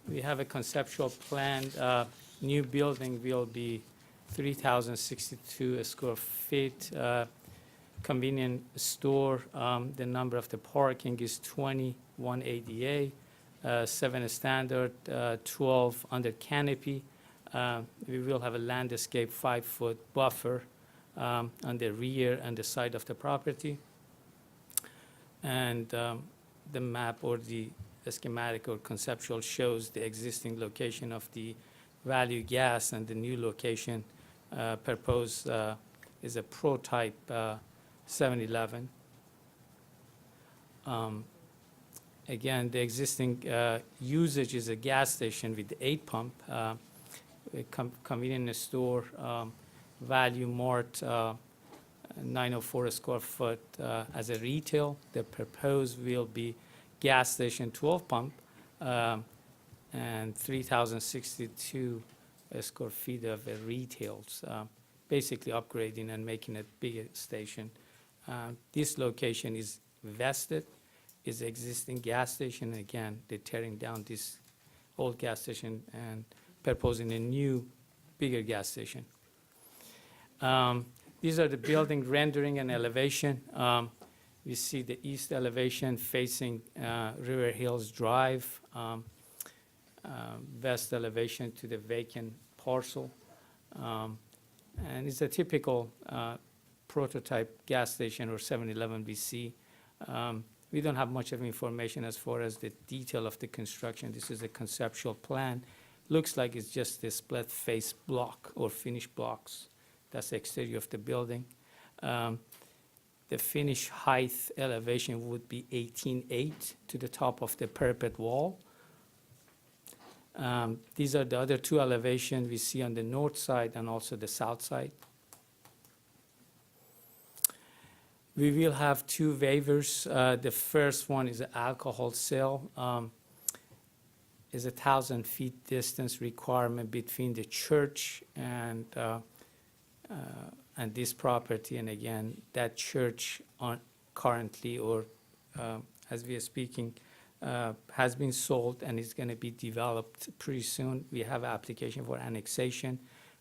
We have a conceptual plan. New building will be 3,062 square feet. Convenient store, the number of the parking is 21 ADA, 7 standard, 12 under canopy. We will have a landscape 5-foot buffer on the rear and the side of the property. And the map or the schematic or conceptual shows the existing location of the Value Gas, and the new location proposed is a prototype 7-Eleven. Again, the existing usage is a gas station with 8 pump, a convenience store, Value Mart, 904 square foot as a retail. The proposed will be gas station 12 pump and 3,062 square feet of retails, basically upgrading and making it bigger station. This location is vested, is existing gas station. Again, they're tearing down this old gas station and proposing a new, bigger gas station. These are the building rendering and elevation. You see the east elevation facing River Hills Drive, west elevation to the vacant parcel. And it's a typical prototype gas station or 7-Eleven we see. We don't have much of information as far as the detail of the construction. This is a conceptual plan. Looks like it's just a split face block or finished blocks. That's the exterior of the building. The finished height elevation would be 18.8 to the top of the parapet wall. These are the other two elevations we see on the north side and also the south side. We will have 2 waivers. The first one is an alcohol sale. Is 1,000 feet distance requirement between the church and this property. And again, that church currently, or as we are speaking, has been sold and is going to be developed pretty soon. We have an application for annexation.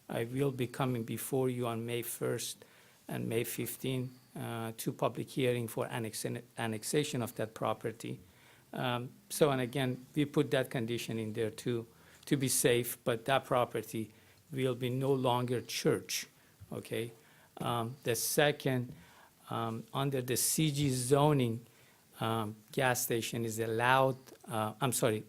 I will be coming before you on May 1st and May 15th to public hearing for annexation of that property. So, and again, we put that condition in there to be safe, but that property will be no longer church, okay? The second, under the CG zoning, gas station is allowed,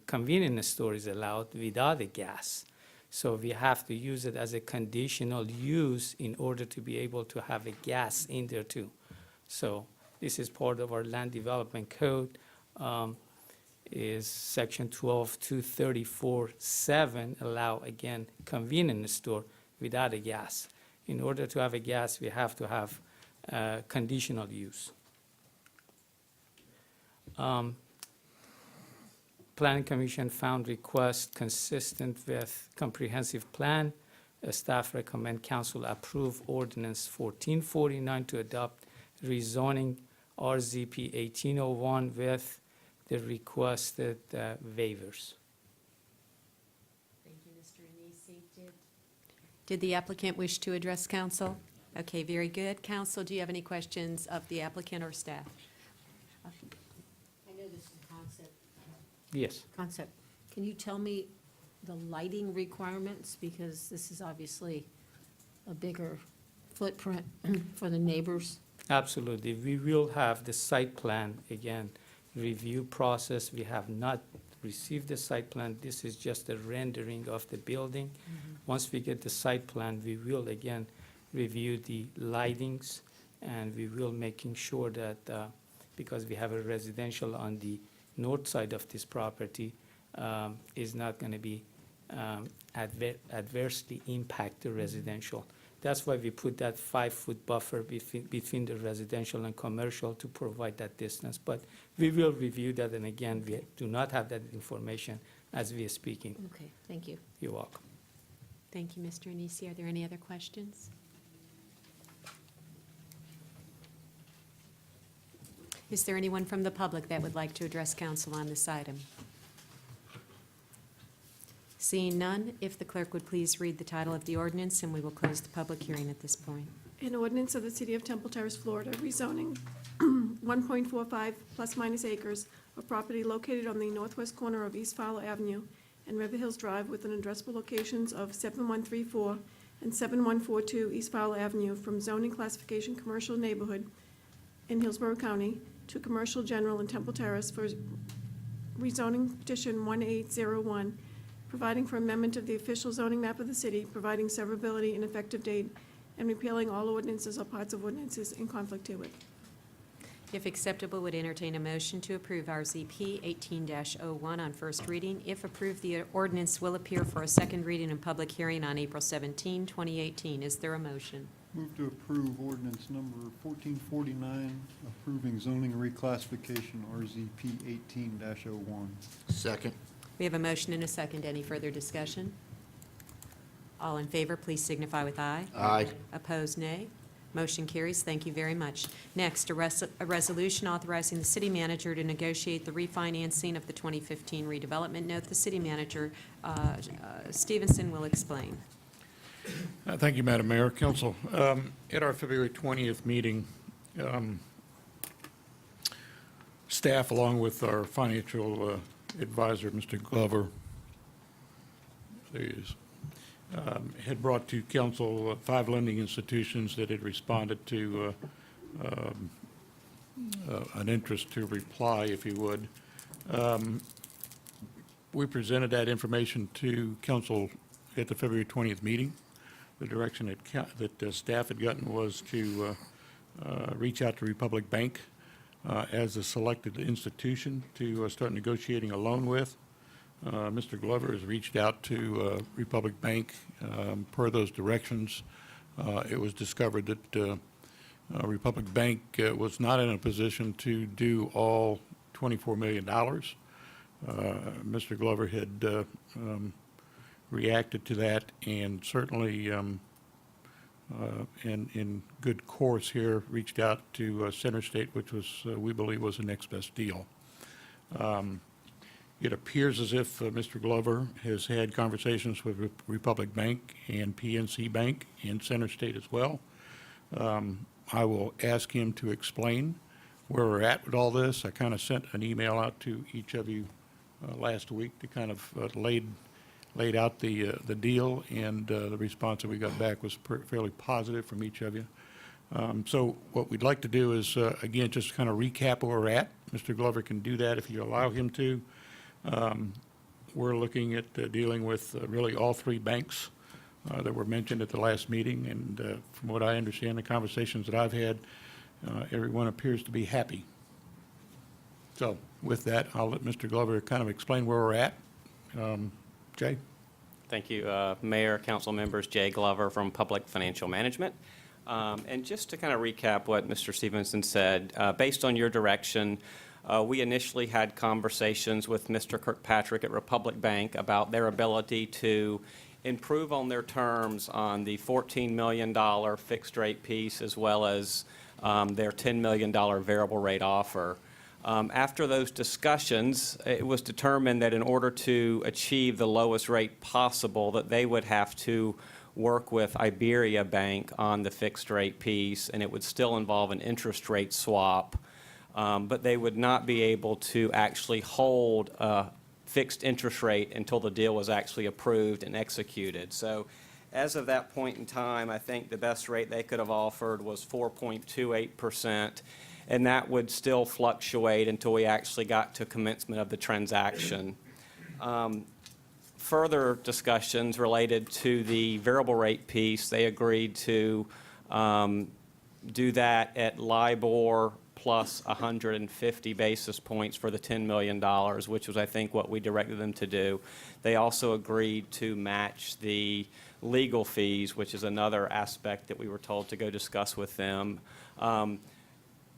convenience store is allowed without a gas. So we have to use it as a conditional use in order to be able to have a gas in there too. So this is part of our land development code, is section 12-234-7 allow, again, convenience store without a gas. In order to have a gas, we have to have conditional use. Planning Commission found request consistent with comprehensive plan. Staff recommend council approve ordinance 1449 to adopt rezoning RZP 1801 with the requested waivers. Thank you, Mr. Anisi. Did the applicant wish to address council? Okay, very good. Council, do you have any questions of the applicant or staff? I know this is a concept. Yes. Concept. Can you tell me the lighting requirements? Because this is obviously a bigger footprint for the neighbors. Absolutely. We will have the site plan, again, review process. We have not received the site plan. This is just a rendering of the building. Once we get the site plan, we will, again, review the lightings, and we will making sure that, because we have a residential on the north side of this property, is not going to be adversely impact the residential. That's why we put that 5-foot buffer between the residential and commercial to provide that distance. But we will review that, and again, we do not have that information as we are speaking. Okay, thank you. You're welcome. Thank you, Mr. Anisi. Are there any other questions? Is there anyone from the public that would like to address council on this item? Seeing none, if the clerk would please read the title of the ordinance, and we will close the public hearing at this point. An ordinance of the City of Temple Terrace, Florida, rezoning 1.45 plus minus acres of property located on the northwest corner of East Fowler Avenue and River Hills Drive with an addressable locations of 7134 and 7142 East Fowler Avenue from zoning classification commercial neighborhood in Hillsborough County to commercial general in Temple Terrace for rezoning petition 1801, providing for amendment of the official zoning map of the city, providing severability and effective date, and repealing all ordinances or parts of ordinances in conflict herewith. If acceptable, would entertain a motion to approve RZP 18-01 on first reading. If approved, the ordinance will appear for a second reading and public hearing on April 17, 2018. Is there a motion? Move to approve ordinance number 1449, approving zoning reclassification RZP 18-01. Second. We have a motion and a second. Any further discussion? All in favor, please signify with aye. Aye. Opposed, nay. Motion carries. Thank you very much. Next, a resolution authorizing the city manager to negotiate the refinancing of the 2015 redevelopment note. The city manager, Stevenson, will explain. Thank you, Madam Mayor. Council, at our February 20th meeting, staff, along with our financial advisor, Mr. Glover, there he is, had brought to council 5 lending institutions that had responded to an interest to reply, if you would. We presented that information to council at the February 20th meeting. The direction that staff had gotten was to reach out to Republic Bank as a selected institution to start negotiating a loan with. Mr. Glover has reached out to Republic Bank per those directions. It was discovered that Republic Bank was not in a position to do all $24 million. Mr. Glover had reacted to that, and certainly in good course here, reached out to Center State, which was, we believe, was the next best deal. It appears as if Mr. Glover has had conversations with Republic Bank and PNC Bank and Center State as well. I will ask him to explain where we're at with all this. I kind of sent an email out to each of you last week to kind of laid out the deal, and the response that we got back was fairly positive from each of you. So what we'd like to do is, again, just kind of recap where we're at. Mr. Glover can do that if you allow him to. We're looking at dealing with really all three banks that were mentioned at the last meeting, and from what I understand, the conversations that I've had, everyone appears to be happy. So with that, I'll let Mr. Glover kind of explain where we're at. Jay? Thank you, Mayor, council members. Jay Glover from Public Financial Management. And just to kind of recap what Mr. Stevenson said, based on your direction, we initially had conversations with Mr. Kirkpatrick at Republic Bank about their ability to improve on their terms on the $14 million fixed rate piece, as well as their $10 million variable rate offer. After those discussions, it was determined that in order to achieve the lowest rate possible, that they would have to work with Iberia Bank on the fixed rate piece, and it would still involve an interest rate swap, but they would not be able to actually hold a fixed interest rate until the deal was actually approved and executed. So as of that point in time, I think the best rate they could have offered was 4.28%, and that would still fluctuate until we actually got to commencement of the transaction. Further discussions related to the variable rate piece, they agreed to do that at LIBOR plus 150 basis points for the $10 million, which was, I think, what we directed them to do. They also agreed to match the legal fees, which is another aspect that we were told to go discuss with them.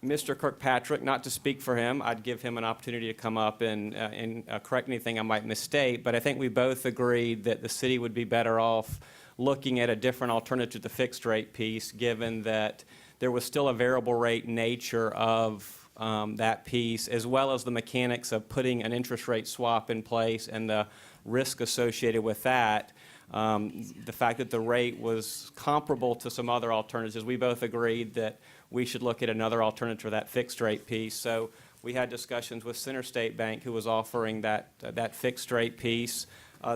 Mr. Kirkpatrick, not to speak for him, I'd give him an opportunity to come up and correct anything I might misstate, but I think we both agreed that the city would be better off looking at a different alternative to the fixed rate piece, given that there was still a variable rate nature of that piece, as well as the mechanics of putting an interest rate swap in place and the risk associated with that. The fact that the rate was comparable to some other alternatives, we both agreed that we should look at another alternative for that fixed rate piece. So we had discussions with Center State Bank, who was offering that fixed rate piece.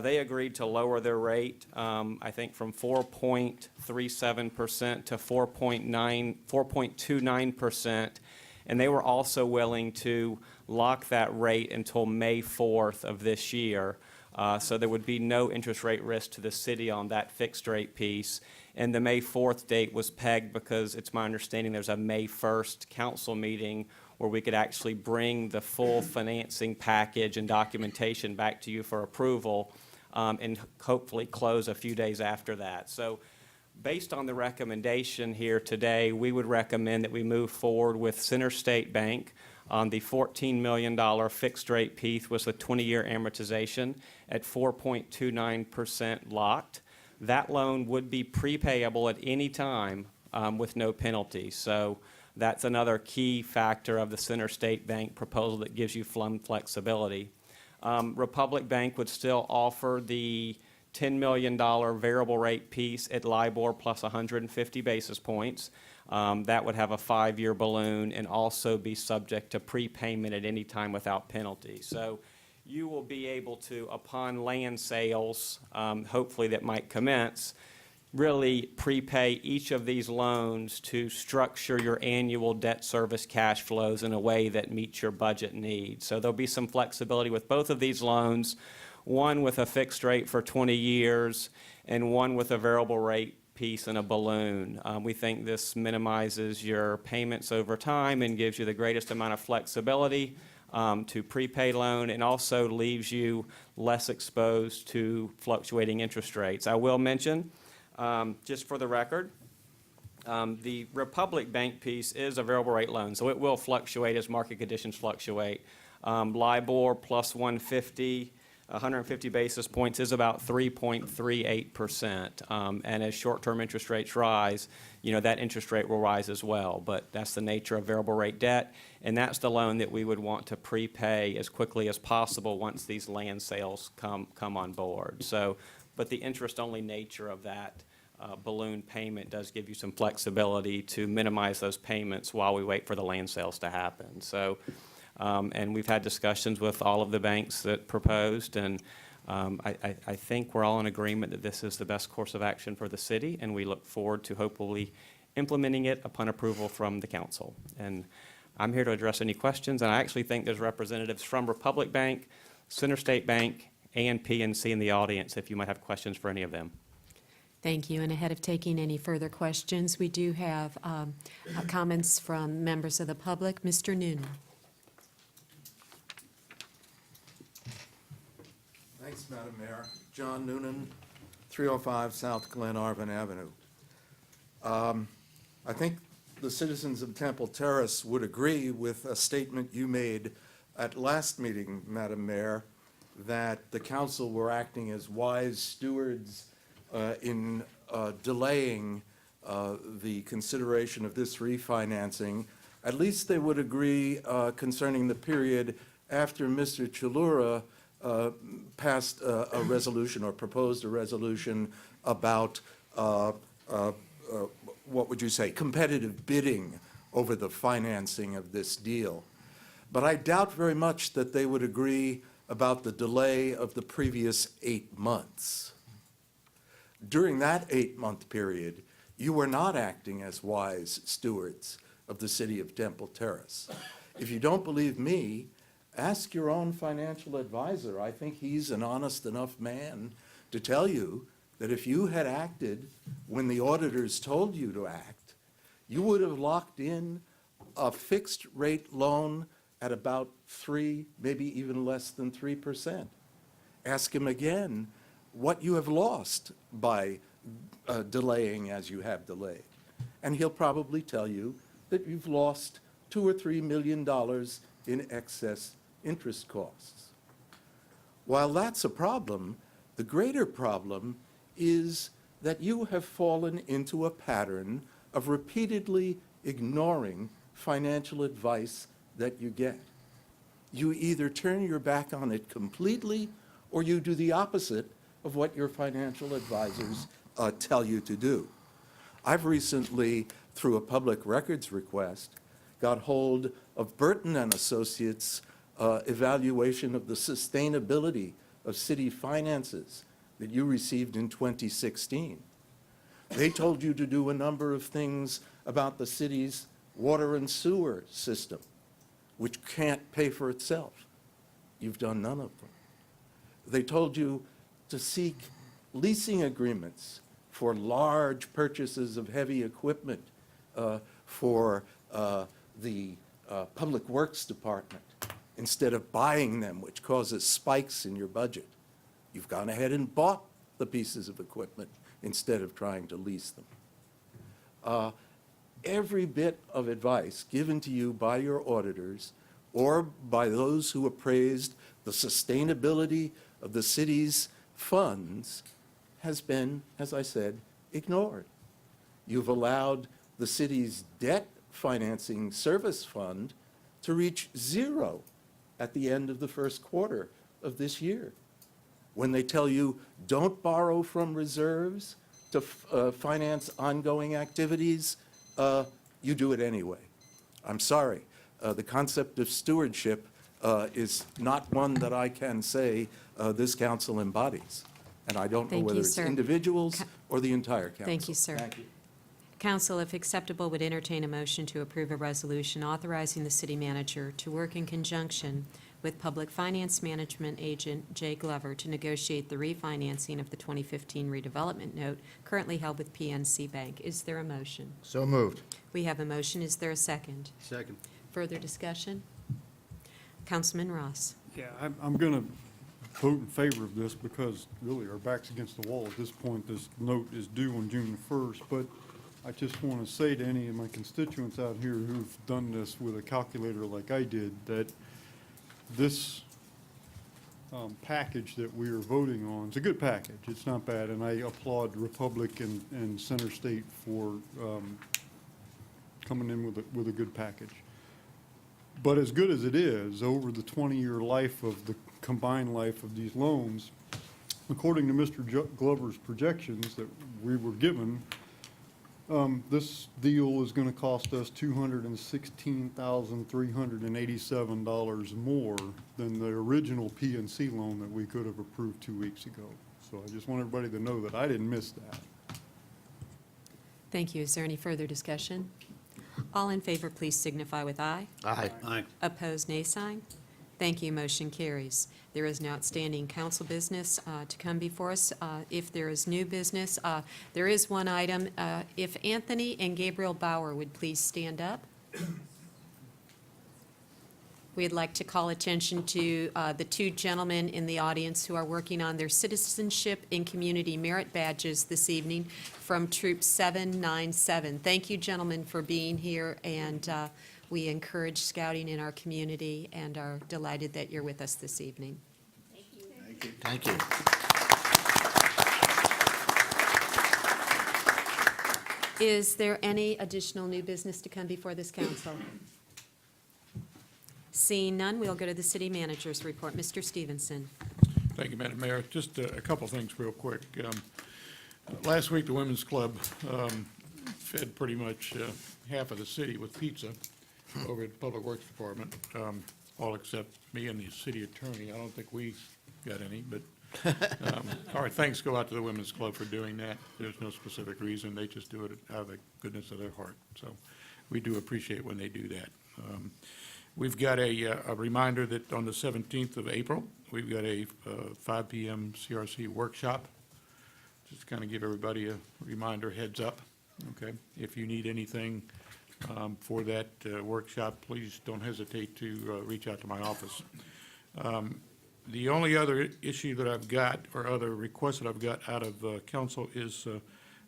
They agreed to lower their rate, I think, from 4.37% to 4.29%, and they were also willing to lock that rate until May 4th of this year. So there would be no interest rate risk to the city on that fixed rate piece. And the May 4th date was pegged because it's my understanding there's a May 1st council meeting where we could actually bring the full financing package and documentation back to you for approval, and hopefully close a few days after that. So based on the recommendation here today, we would recommend that we move forward with Center State Bank on the $14 million fixed rate piece with a 20-year amortization at 4.29% locked. That loan would be prepayable at any time with no penalty. So that's another key factor of the Center State Bank proposal that gives you flexibility. Republic Bank would still offer the $10 million variable rate piece at LIBOR plus 150 basis points. That would have a 5-year balloon and also be subject to prepayment at any time without penalty. So you will be able to, upon land sales, hopefully that might commence, really prepay each of these loans to structure your annual debt service cash flows in a way that meets your budget needs. So there'll be some flexibility with both of these loans, one with a fixed rate for 20 years and one with a variable rate piece and a balloon. We think this minimizes your payments over time and gives you the greatest amount of flexibility to prepay loan, and also leaves you less exposed to fluctuating interest rates. I will mention, just for the record, the Republic Bank piece is a variable rate loan, so it will fluctuate as market conditions fluctuate. LIBOR plus 150 basis points is about 3.38%. And as short-term interest rates rise, that interest rate will rise as well. But that's the nature of variable rate debt, and that's the loan that we would want to prepay as quickly as possible once these land sales come on board. So, but the interest-only nature of that balloon payment does give you some flexibility to minimize those payments while we wait for the land sales to happen. So, and we've had discussions with all of the banks that proposed, and I think we're all in agreement that this is the best course of action for the city, and we look forward to hopefully implementing it upon approval from the council. And I'm here to address any questions, and I actually think there's representatives from Republic Bank, Center State Bank, and PNC in the audience if you might have questions for any of them. Thank you. And ahead of taking any further questions, we do have comments from members of the public. Mr. Noonan. Thanks, Madam Mayor. John Noonan, 305 South Glenarvan Avenue. I think the citizens of Temple Terrace would agree with a statement you made at last meeting, Madam Mayor, that the council were acting as wise stewards in delaying the consideration of this refinancing. At least they would agree concerning the period after Mr. Chalura passed a resolution or proposed a resolution about what would you say, competitive bidding over the financing of this deal. But I doubt very much that they would agree about the delay of the previous 8 months. During that 8-month period, you were not acting as wise stewards of the city of Temple Terrace. If you don't believe me, ask your own financial advisor. I think he's an honest enough man to tell you that if you had acted when the auditors told you to act, you would have locked in a fixed rate loan at about 3, maybe even less than 3%. Ask him again what you have lost by delaying as you have delayed. And he'll probably tell you that you've lost $2 or $3 million in excess interest costs. While that's a problem, the greater problem is that you have fallen into a pattern of repeatedly ignoring financial advice that you get. You either turn your back on it completely or you do the opposite of what your financial advisors tell you to do. I've recently, through a public records request, got hold of Burton and Associates' evaluation of the sustainability of city finances that you received in 2016. They told you to do a number of things about the city's water and sewer system, which can't pay for itself. You've done none of them. They told you to seek leasing agreements for large purchases of heavy equipment for the Public Works Department instead of buying them, which causes spikes in your budget. You've gone ahead and bought the pieces of equipment instead of trying to lease them. Every bit of advice given to you by your auditors or by those who appraised the sustainability of the city's funds has been, as I said, ignored. You've allowed the city's debt financing service fund to reach 0 at the end of the first quarter of this year. When they tell you don't borrow from reserves to finance ongoing activities, you do it anyway. I'm sorry. The concept of stewardship is not one that I can say this council embodies. And I don't know Thank whether you, it's sir. individuals or the entire council. Thank you, sir. Thank you. Council, if acceptable, would entertain a motion to approve a resolution authorizing the city manager to work in conjunction with Public Finance Management Agent Jay Glover to negotiate the refinancing of the 2015 redevelopment note currently held with PNC Bank. Is there a motion? So moved. We have a motion. Is there a second? Second. Further discussion? Councilman Ross. Yeah, I'm going to vote in favor of this because really our back's against the wall at this point. This note is due on June 1st, but I just want to say to any of my constituents out here who've done this with a calculator like I did, that this package that we are voting on is a good package. It's not bad, and I applaud Republic and Center State for coming in with a good package. But as good as it is, over the 20-year life of the combined life of these loans, according to Mr. Glover's projections that we were given, this deal is going to cost us $216,387 more than the original PNC loan that we could have approved 2 weeks ago. So I just want everybody to know that I didn't miss that. Thank you. Is there any further discussion? All in favor, please signify with aye. Aye. Aye. Opposed, nay sign. Thank you. Motion carries. There is no outstanding council business to come before us. If there is new business, there is one item. If Anthony and Gabriel Bauer would please stand up. We'd like to call attention to the two gentlemen in the audience who are working on their citizenship and community merit badges this evening from Troop 797. Thank you, gentlemen, for being here, and we encourage scouting in our community and are delighted that you're with us this evening. Thank you. Is there any additional new business to come before this council? Seeing none, we'll go to the city manager's report. Mr. Stevenson. Thank you, Madam Mayor. Just a couple things real quick. Last week, the Women's Club fed pretty much half of the city with pizza over at the Public Works Department, all except me and the city attorney. I don't think we got any, but our thanks go out to the Women's Club for doing that. There's no specific reason. They just do it out of the goodness of their heart. So we do appreciate when they do that. We've got a reminder that on the 17th of April, we've got a 5 p.m. CRC workshop. Just kind of give everybody a reminder, heads up, okay? If you need anything for that workshop, please don't hesitate to reach out to my office. The only other issue that I've got, or other request that I've got out of council is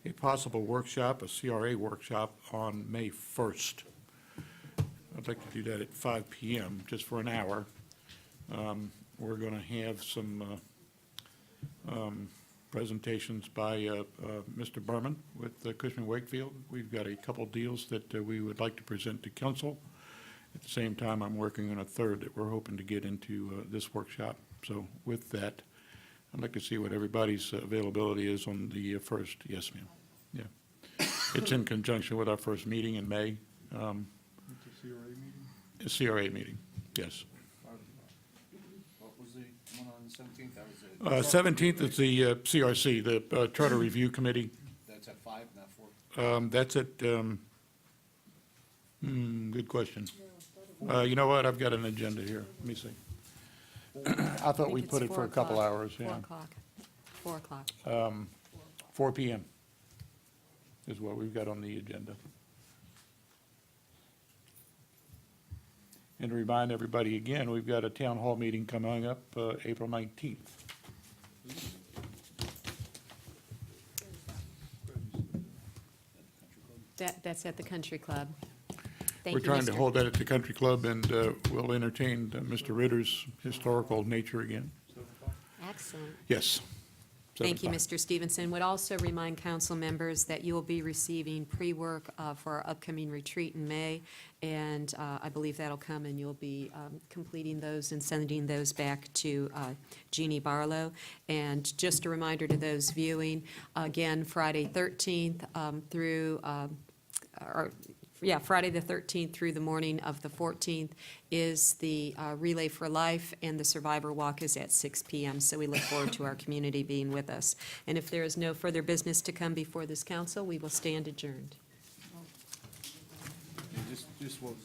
a possible workshop, a CRA workshop on May 1st. I'd like to do that at 5 p.m., just for an hour. We're going to have some presentations by Mr. Berman with Cushman Wakefield. We've got a couple deals that we would like to present to council. At the same time, I'm working on a third that we're hoping to get into this workshop. So with that, I'd like to see what everybody's availability is on the 1st. Yes, ma'am. Yeah. It's in conjunction with our first meeting in May. CRA meeting? A CRA meeting, yes. What was the one on the 17th? That was 17th is the CRC, the Charter Review Committee. That's at 5, not 4? That's at, good question. You know what, I've got an agenda here, let me see. I thought we put it for a couple hours, yeah. 4 o'clock. 4 o'clock. 4 p.m. is what we've got on the agenda. And to remind everybody again, we've got a town hall meeting coming up April 19th. That's at the Country Club. We're trying to hold that at the Country Club, and we'll entertain Mr. Ritter's historical nature again. Excellent. Yes. Thank you, 7:05. Mr. Stevenson. Would also remind council members that you will be receiving pre-work for our upcoming retreat in May, and I believe that'll come, and you'll be completing those and sending those back to Jeannie Barlow. And just a reminder to those viewing, again, Friday 13th through, Friday the 13th through the morning of the 14th is the Relay for Life, and the Survivor Walk is at 6 p.m. So we look forward to our community being with us. And if there is no further business to come before this council, we will stand adjourned. Just what